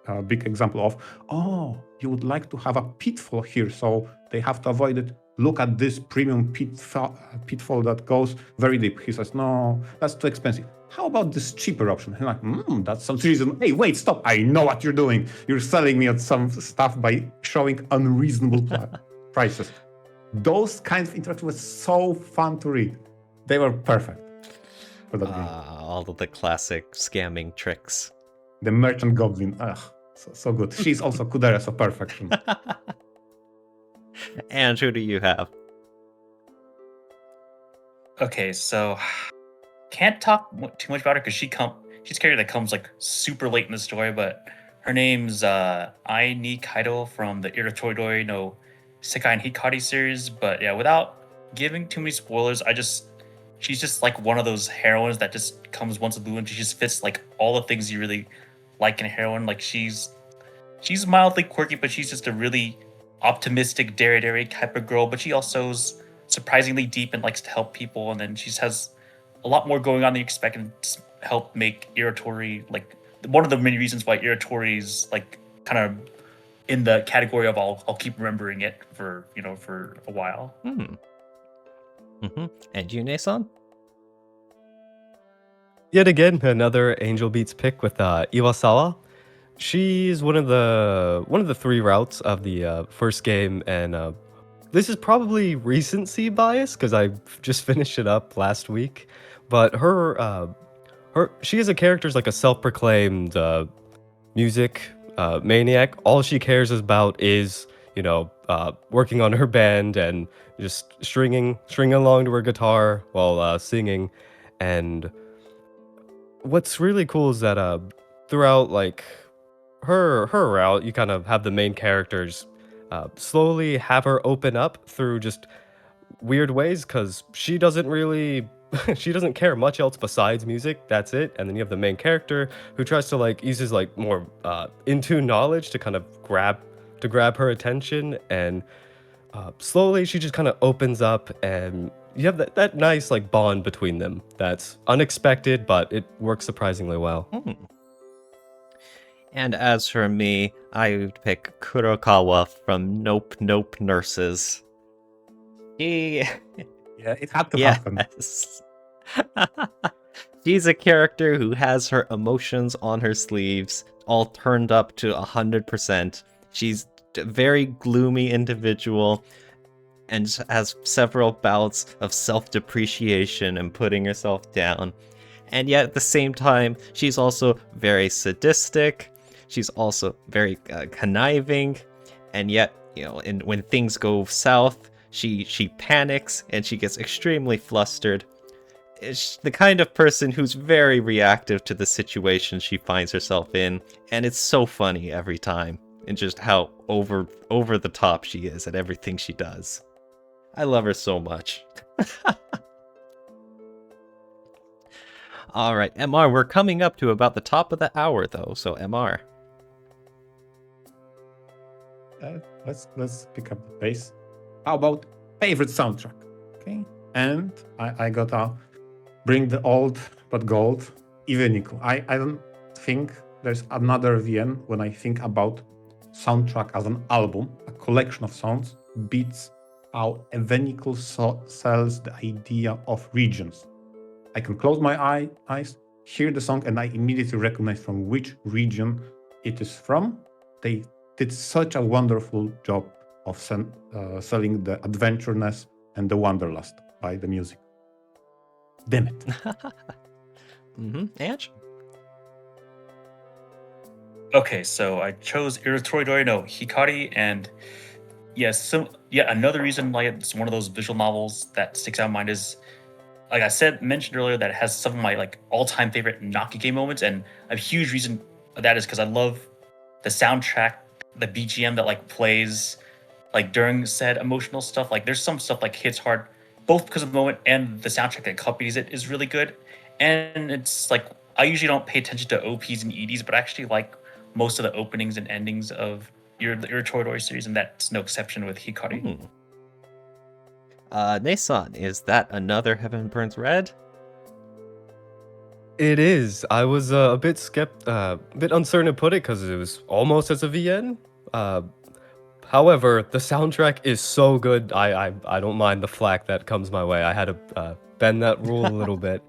a big example of, you would like to have a pitfall here, so they have to avoid it. Look at this premium pitfall that goes very deep. He says, no, that's too expensive. How about this cheaper option? I'm like, that sounds reasonable. Hey, wait, stop. I know what you're doing. You're selling me some stuff by showing unreasonable prices. Those kinds of interactions were so fun to read. They were perfect for that game. all of the classic scamming tricks. The merchant goblin, so good. She's also Kuderes of perfection. And who do you have? Okay, so can't talk too much about her because she's a character that comes like super late in the story, but her name's Ai ni Kaido from the Iratoidoi no Sekai and Hikari series. But yeah, without giving too many spoilers, she's just like one of those heroines that just comes once a blue and she just fits like all the things you really like in a heroine. Like she's mildly quirky, but she's just a really optimistic, dare type of girl, but she also is surprisingly deep and likes to help people. And then she has a lot more going on than you expect, and help make Iratori like one of the many reasons why Iratori's like kind of in the category of I'll keep remembering it for for a while. And you, NeNeiSan? Yet again, another Angel Beats pick with Iwasawa. She's one of the three routes of the first game, and this is probably recency bias because I just finished it up last week. But she as a character is like a self-proclaimed music maniac. All she cares about is working on her band and just stringing along to her guitar while singing. And what's really cool is that throughout like her route, you kind of have the main characters slowly have her open up through just weird ways because she doesn't really she doesn't care much else besides music. That's it. And then you have the main character who tries to like uses like more in tune knowledge to kind of grab her attention, and slowly she just kind of opens up, and you have that nice like bond between them that's unexpected, but it works surprisingly well. And as for me, I would pick Kurokawa from Nope Nope Nurses. She... Yeah, it had to happen. Yes. She's a character who has her emotions on her sleeves, all turned up to 100%. She's a very gloomy individual and has several bouts of self-depreciation and putting herself down. And yet at the same time, she's also very sadistic. She's also very conniving. And yet, when things go south, she panics and she gets extremely flustered. It's the kind of person who's very reactive to the situation she finds herself in, and it's so funny every time, and just how over the top she is at everything she does. I love her so much. All right, MR, we're coming up to about the top of the hour, though, so MR. Let's pick up the pace. How about favorite soundtrack? Okay, and I gotta bring the old but gold, Iveniku. I don't think there's another VN when I think about soundtrack as an album, a collection of songs, beats how Iveniku sells the idea of regions. I can close my eyes, hear the song, and I immediately recognize from which region it is from. They did such a wonderful job of selling the adventureness and the wanderlust by the music. Damn it. Ange? Okay, so I chose Iritoridori no Hikari, and yes, another reason why it's one of those visual novels that sticks out in mind is, like I mentioned earlier, that it has some of my like all-time favorite Nakige moments, and a huge reason that is because I love the soundtrack, the BGM that like plays like during said emotional stuff. Like there's some stuff like hits hard, both because of the moment and the soundtrack that accompanies it is really good. And it's like I usually don't pay attention to OPs and EDs, but I actually like most of the openings and endings of the Iritoridori series, and that's no exception with Hikari. NeNeiSan, is that another Heaven Burns Red? It is. I was a bit uncertain to put it because it was almost as a VN. However, the soundtrack is so good. I don't mind the flack that comes my way. I had to bend that rule a little bit.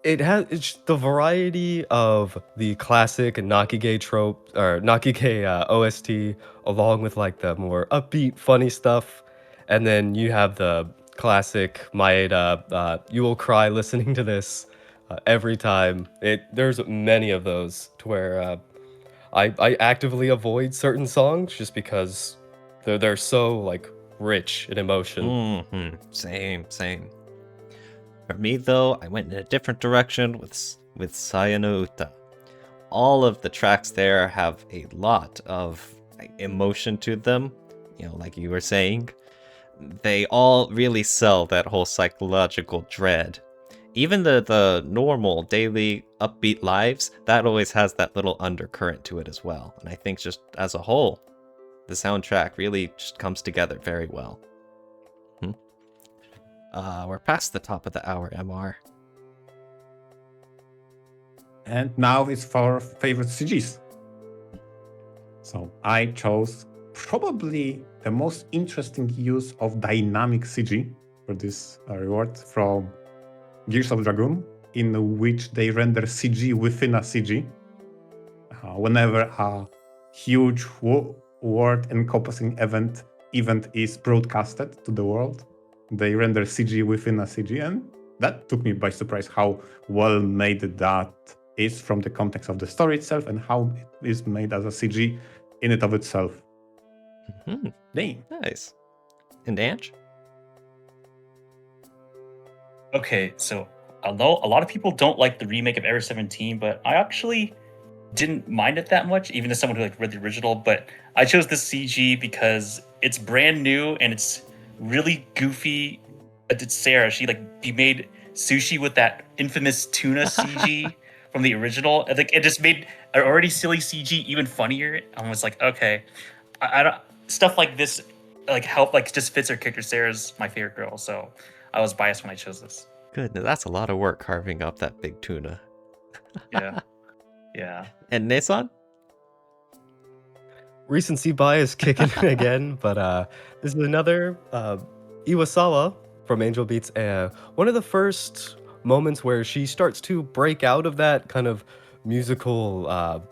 It's the variety of the classic Nakige trope or Nakige OST, along with like the more upbeat, funny stuff, and then you have the classic Maeda. You will cry listening to this every time. There's many of those to where I actively avoid certain songs just because they're so like rich in emotion. Same. For me, though, I went in a different direction with Saya no Uta. All of the tracks there have a lot of emotion to them, like you were saying. They all really sell that whole psychological dread. Even the normal daily upbeat lives, that always has that little undercurrent to it as well. And I think just as a whole, the soundtrack really just comes together very well. We're past the top of the hour, MR. And now it's for favorite CGs. So I chose probably the most interesting use of dynamic CG for this reward from Gears of Dragoon, in which they render CG within a CG. Whenever a huge world encompassing event is broadcasted to the world, they render CG within a CG, and that took me by surprise how well made that is from the context of the story itself and how it is made as a CG in and of itself. Dang. Nice. And Ange? Okay, so I know a lot of people don't like the remake of Ever 17, but I actually didn't mind it that much, even as someone who read the original. But I chose this CG because it's brand new and it's really goofy. I did Sarah. She made sushi with that infamous tuna CG from the original. I think it just made an already silly CG even funnier. I was like, okay, I don't stuff like this just fits her character. Sarah's my favorite girl, so I was biased when I chose this. Goodness, that's a lot of work carving up that big tuna. Yeah. Yeah. And NeNeiSan? Recency bias kicking in again, but this is another Iwasawa from Angel Beats. One of the first moments where she starts to break out of that kind of musical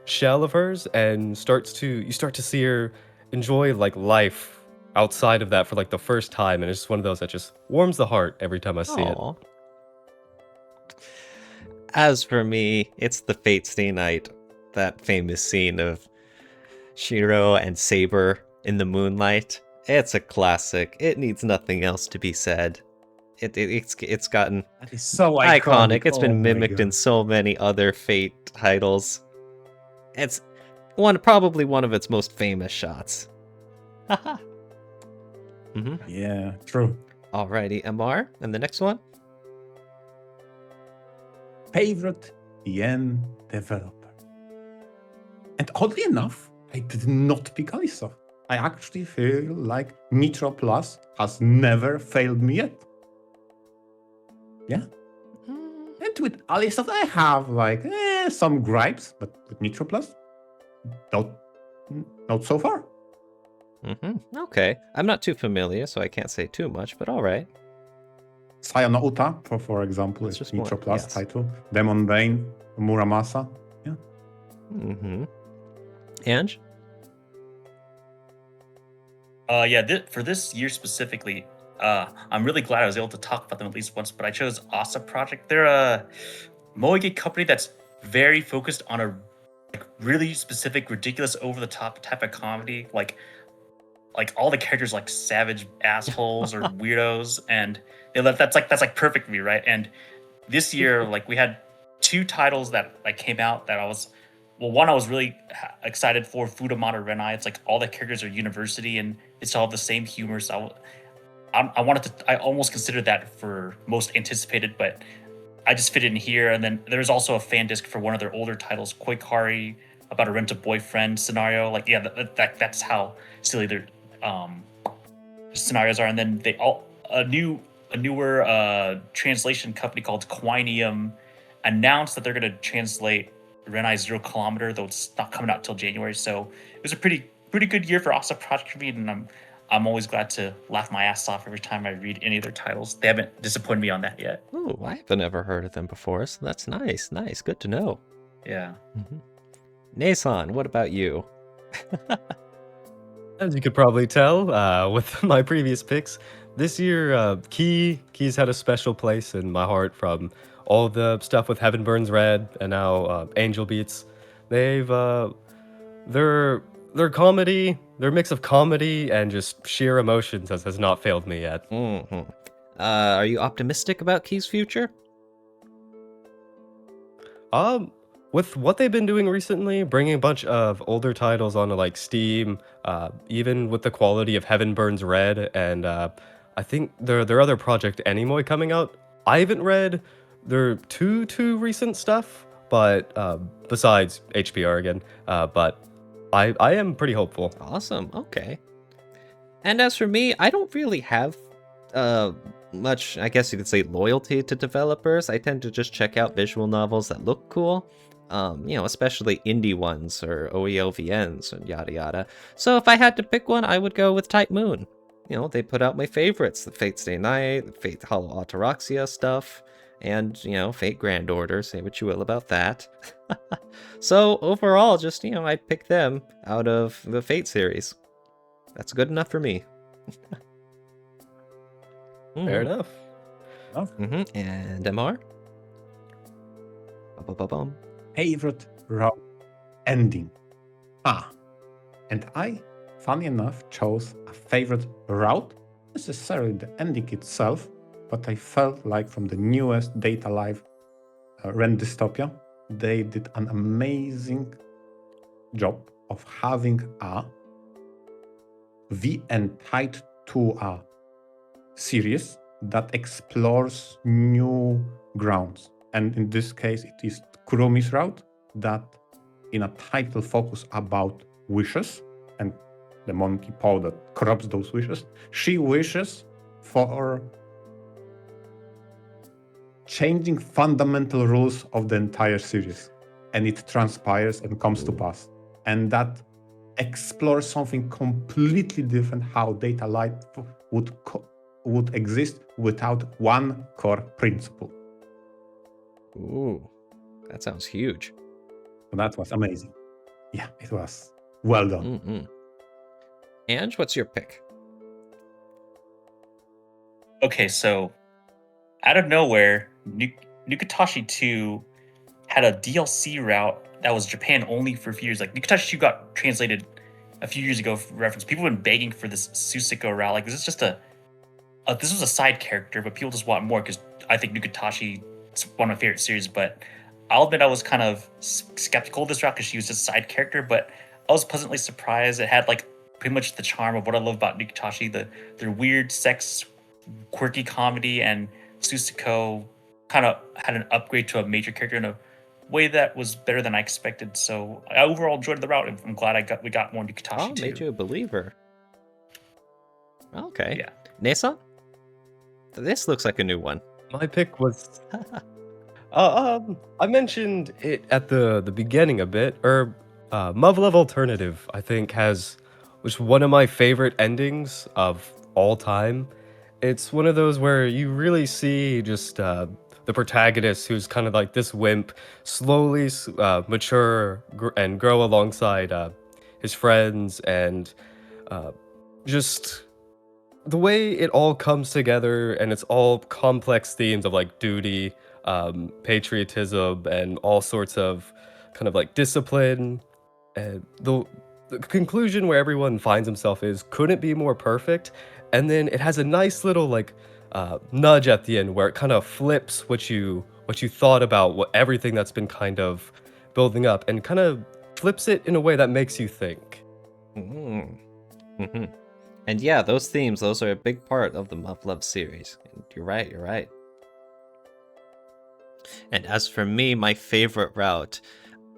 shell of hers and you start to see her enjoy life outside of that for the first time, and it's just one of those that just warms the heart every time I see it. Aw. As for me, it's the Fate Stay Night, that famous scene of Shiro and Saber in the moonlight. It's a classic. It needs nothing else to be said. It's gotten That is so iconic. It's Oh been my mimicked in God. so many other Fate titles. It's probably one of its most famous shots. Haha. Yeah, true. Alrighty, MR, and the next one? Favorite yen developer. And oddly enough, I did not pick Alisa. I actually feel like Nitro Plus has never failed me yet. Yeah. And with Alisa, I have some gripes, but with Nitro Plus, not so far. Okay. I'm not too familiar, so I can't say too much, but alright. Sayano Uta, for example, That's is just Nitro one, Plus yes. title. Demon Bane, Muramasa. Yeah. Ange? For this year specifically, I'm really glad I was able to talk about them at least once, but I chose Asa Project. They're a Moege company that's very focused on a really specific, ridiculous, over-the-top type of comedy. Like all the characters like savage assholes or weirdos, and that's perfect for me, right? And this year, we had two titles that came out that one I was really excited for, Fudamata Renai. It's all the characters are university and it's all the same humor. So I almost considered that for most anticipated, but I just fit it in here. And then there's also a fan disc for one of their older titles, Koikari, about a rent-a-boyfriend scenario. That's how silly their scenarios are. And then a newer translation company called Quinium announced that they're going to translate Renai 0 Kilometer, though it's not coming out till January. So it was a pretty good year for Asa Project for me, and I'm always glad to laugh my ass off every time I read any of their titles. They haven't disappointed me on that yet. Oh, I haven't ever heard of them before, so that's nice. Good to know. Yeah. NeNeiSan, what about you? As you could probably tell with my previous picks, this year Keys had a special place in my heart from all the stuff with Heaven Burns Red and now Angel Beats. They've their comedy, their mix of comedy and just sheer emotions has not failed me yet. Are you optimistic about Key's future? With what they've been doing recently, bringing a bunch of older titles onto Steam, even with the quality of Heaven Burns Red, and I think their other project Animoy coming out. I haven't read their too recent stuff, but besides HPR again, but I am pretty hopeful. Awesome. Okay. And as for me, I don't really have much, I guess you could say, loyalty to developers. I tend to just check out visual novels that look cool. especially indie ones or OELVNs and yada yada. So if I had to pick one, I would go with Type Moon. They put out my favorites, the Fate Stay Night, the Fate Hollow Ataraxia stuff, and, Fate Grand Order, say what you will about that. So overall, just, I picked them out of the Fate series. That's good enough for me. Fair enough. And MR? Ba-ba-ba-bum. Favorite route ending. And I, funny enough, chose a favorite route, not necessarily the ending itself, but I felt like from the newest Data Live Ren Dystopia, they did an amazing job of having a VN tied to a series that explores new grounds. And in this case, it is Kurumi's route that in a title focus about wishes and the monkey paw that corrupts those wishes. She wishes for changing fundamental rules of the entire series. And it transpires and comes to pass. And that explores something completely different, how Data Light would exist without one core principle. Ooh, that sounds huge. So that was amazing. Yeah, it was well done. Mm-hmm. Ange, what's your pick? Okay, so out of nowhere, Nukatashi 2 had a DLC route that was Japan only for a few years. Like Nukatashi 2 got translated a few years ago for reference. People have been begging for this Susuko route. Like this is just this was a side character, but people just want more because I think Nukatashi is one of my favorite series. But I'll admit I was kind of skeptical of this route because she was just a side character, but I was pleasantly surprised. It had like pretty much the charm of what I love about Nukatashi, their weird sex, quirky comedy, and Susuko kind of had an upgrade to a major character in a way that was better than I expected. So I overall enjoyed the route. I'm glad we got more Nukatashi too. Made you a believer. Okay. Yeah. NeNeiSan? This looks like a new one. My pick was I mentioned it at the beginning a bit, or Muv-Love Alternative, I think, was one of my favorite endings of all time. It's one of those where you really see just the protagonist, who's kind of like this wimp, slowly mature and grow alongside his friends, and just the way it all comes together, and it's all complex themes of like duty, patriotism, and all sorts of kind of like discipline. And the conclusion where everyone finds himself couldn't be more perfect. And then it has a nice little like nudge at the end where it kind of flips what you thought about everything that's been kind of building up, and kind of flips it in a way that makes you think. Mm-hmm. And yeah, those themes, those are a big part of the Muv-Love series. You're right. And as for me, my favorite route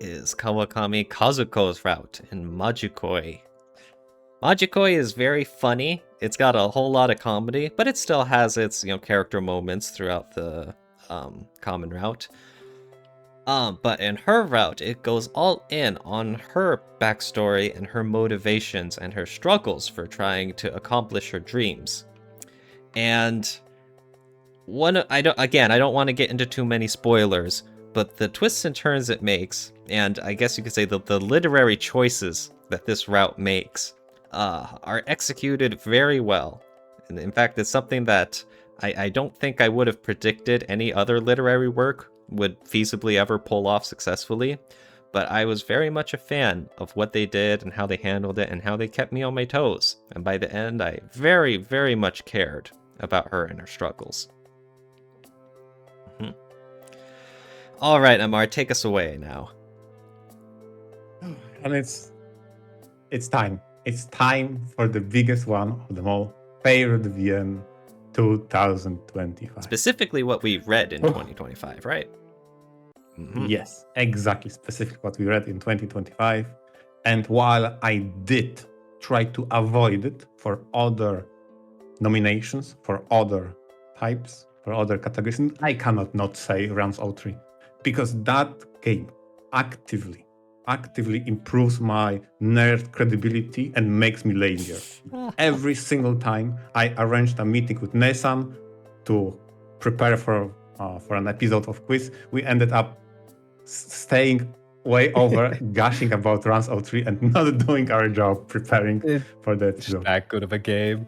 is Kawakami Kazuko's route in Majikoi. Majikoi is very funny. It's got a whole lot of comedy, but it still has its character moments throughout the common route. But in her route, it goes all in on her backstory and her motivations and her struggles for trying to accomplish her dreams. And I don't want to get into too many spoilers, but the twists and turns it makes, and I guess you could say the literary choices that this route makes, are executed very well. And in fact, it's something that I don't think I would have predicted any other literary work would feasibly ever pull off successfully, but I was very much a fan of what they did and how they handled it and how they kept me on my toes. And by the end, I very, very much cared about her and her struggles. All right, Amar, take us away now. And it's time. It's time for the biggest one of them all. Favorite VN 2025. Specifically what we read in 2025, right? Mm-hmm. Yes, exactly. Specifically what we read in 2025. And while I did try to avoid it for other nominations, for other types, for other categories, I cannot not say Realms 03. Because that game, actively improves my nerd credibility and makes me lazier. Every single time I arranged a meeting with NeNeiSan to prepare for an episode of quiz, we ended up staying way over, gushing about Runs 03 and not doing our job preparing for the It's episode. that good of a game.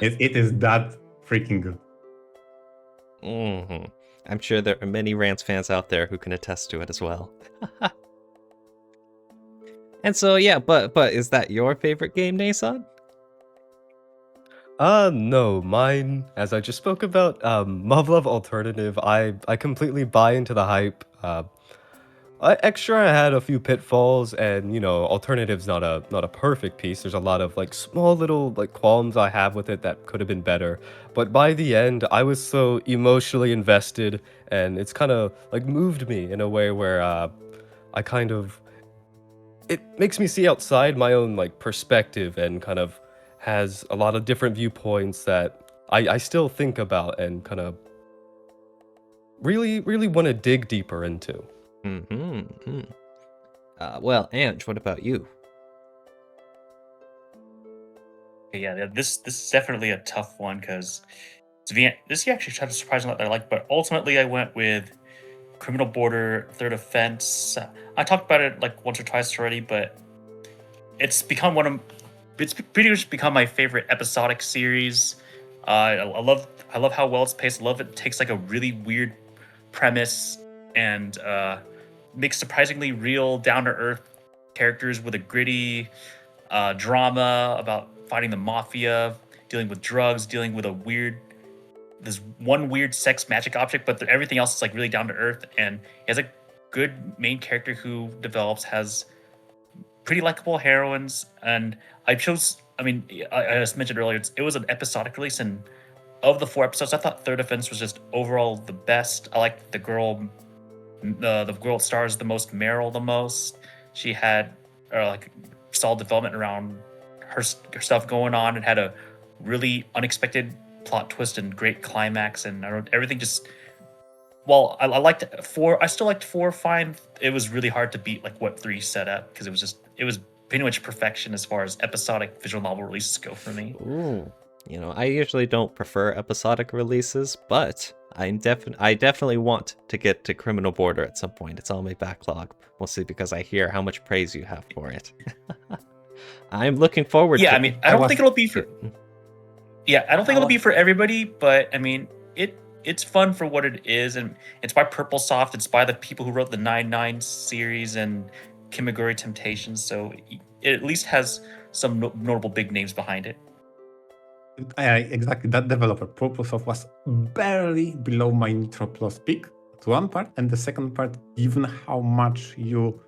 It is that freaking good. I'm sure there are many Rants fans out there who can attest to it as well. And so, yeah, but is that your favorite game, NeNeiSan? No, mine, as I just spoke about, Muv-Luv Alternative, I completely buy into the hype. Extra, I had a few pitfalls, and Alternative's not a perfect piece. There's a lot of like small little like qualms I have with it that could have been better. But by the end, I was so emotionally invested, and it's kind of like moved me in a way where I kind of it makes me see outside my own like perspective and kind of has a lot of different viewpoints that I still think about and kind of really want to dig deeper into. Well, Ange, what about you? Yeah, this is definitely a tough one because this actually tried to surprise me that I like, but ultimately I went with Criminal Border, Third Offense. I talked about it like once or twice already, but it's pretty much become my favorite episodic series. I love how well it's paced. I love it takes like a really weird premise and makes surprisingly real, down to earth characters with a gritty drama about fighting the mafia, dealing with drugs, dealing with this one weird sex magic object, but everything else is like really down to earth, and he has a good main character who has pretty likable heroines. And I just mentioned earlier, it was an episodic release, and of the 4 episodes, I thought Third Offense was just overall the best. I liked the girl that stars the most, Meryl, the most. She had like solid development around her stuff going on, and had a really unexpected plot twist and great climax, and everything just. Well, I liked 4. I still liked 4 fine. It was really hard to beat like what 3 set up, because it was pretty much perfection as far as episodic visual novel releases go for me. Ooh. I usually don't prefer episodic releases, but I definitely want to get to Criminal Border at some point. It's on my backlog, mostly because I hear how much praise you have for it. I'm looking forward to it. I mean, I don't think it'll be for it'll be for everybody, but I mean, it's fun for what it is, and it's by Purplesoft. It's by the people who wrote the 9 series and Kimagure Temptations, so it at least has some notable big names behind it. Exactly, that developer, Purplesoft, was barely below my Nitro Plus pick to one part, and the second part, given how much you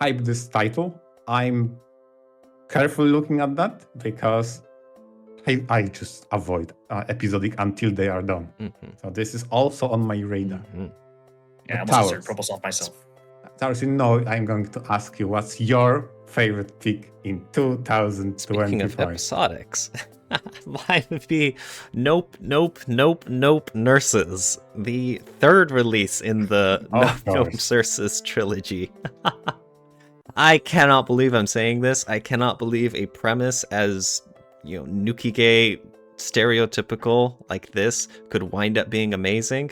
hype this title, I'm carefully looking at that, because I just avoid episodic until they are done. So this is also on my radar. Yeah, I'm also Purplesoft myself. Taurus, I'm going to ask you, what's your favorite pick in 2025? Speaking of episodics, mine would be Nope, Nurses, the 3rd release in the Nope Nurses trilogy. I cannot believe I'm saying this. I cannot believe a premise as Nukige stereotypical like this could wind up being amazing.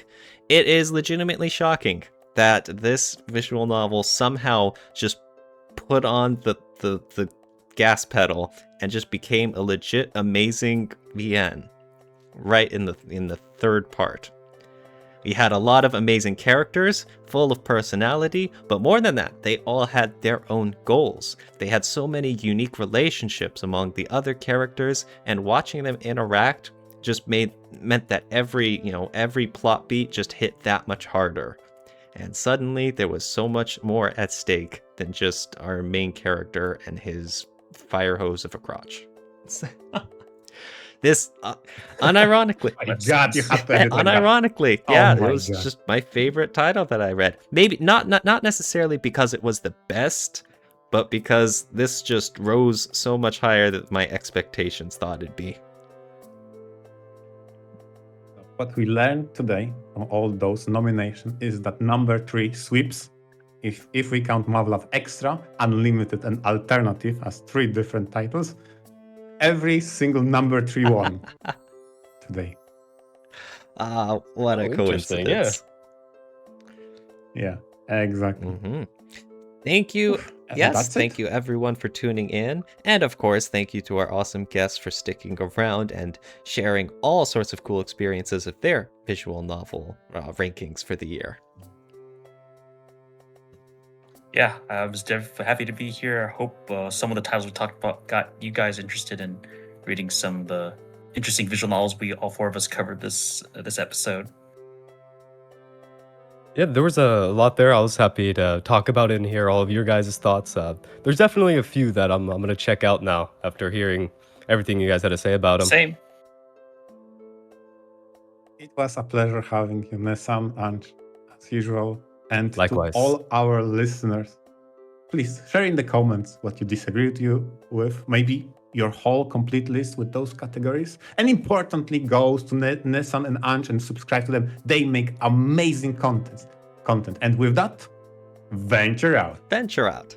It is legitimately shocking that this visual novel somehow just put on the gas pedal and just became a legit amazing VN right in the 3rd part. We had a lot of amazing characters, full of personality, but more than that, they all had their own goals. They had so many unique relationships among the other characters, and watching them interact just meant that every plot beat just hit that much harder. And suddenly there was so much more at stake than just our main character and his fire hose of a crotch. This, unironically, it was just my favorite title that I read. Maybe not necessarily because it was the best, but because this just rose so much higher than my expectations thought it'd be. What we learned today from all those nominations is that number 3 sweeps if we count Marvel Love Extra, Unlimited, and Alternative as 3 different titles, every single number 3 won today. What a Oh, interesting, yeah. coincidence. Yeah, exactly. Thank you. And Yes, that's thank it. you everyone for tuning in. And of course, thank you to our awesome guests for sticking around and sharing all sorts of cool experiences of their visual novel rankings for the year. Yeah, I was happy to be here. I hope some of the titles we talked about got you guys interested in reading some of the interesting visual novels we all 4 of us covered this episode. Yeah, there was a lot there. I was happy to talk about it and hear all of your guys' thoughts. There's definitely a few that I'm gonna check out now after hearing everything you guys had to say about them. Same. It was a pleasure having you, NeNeiSan, and as usual. And Likewise. to all our listeners, please share in the comments what you disagree with, maybe your whole complete list with those categories. And importantly, goes to NeNeiSan and Ange and subscribe to them. They make amazing content. And with that, VNture out. VNture out.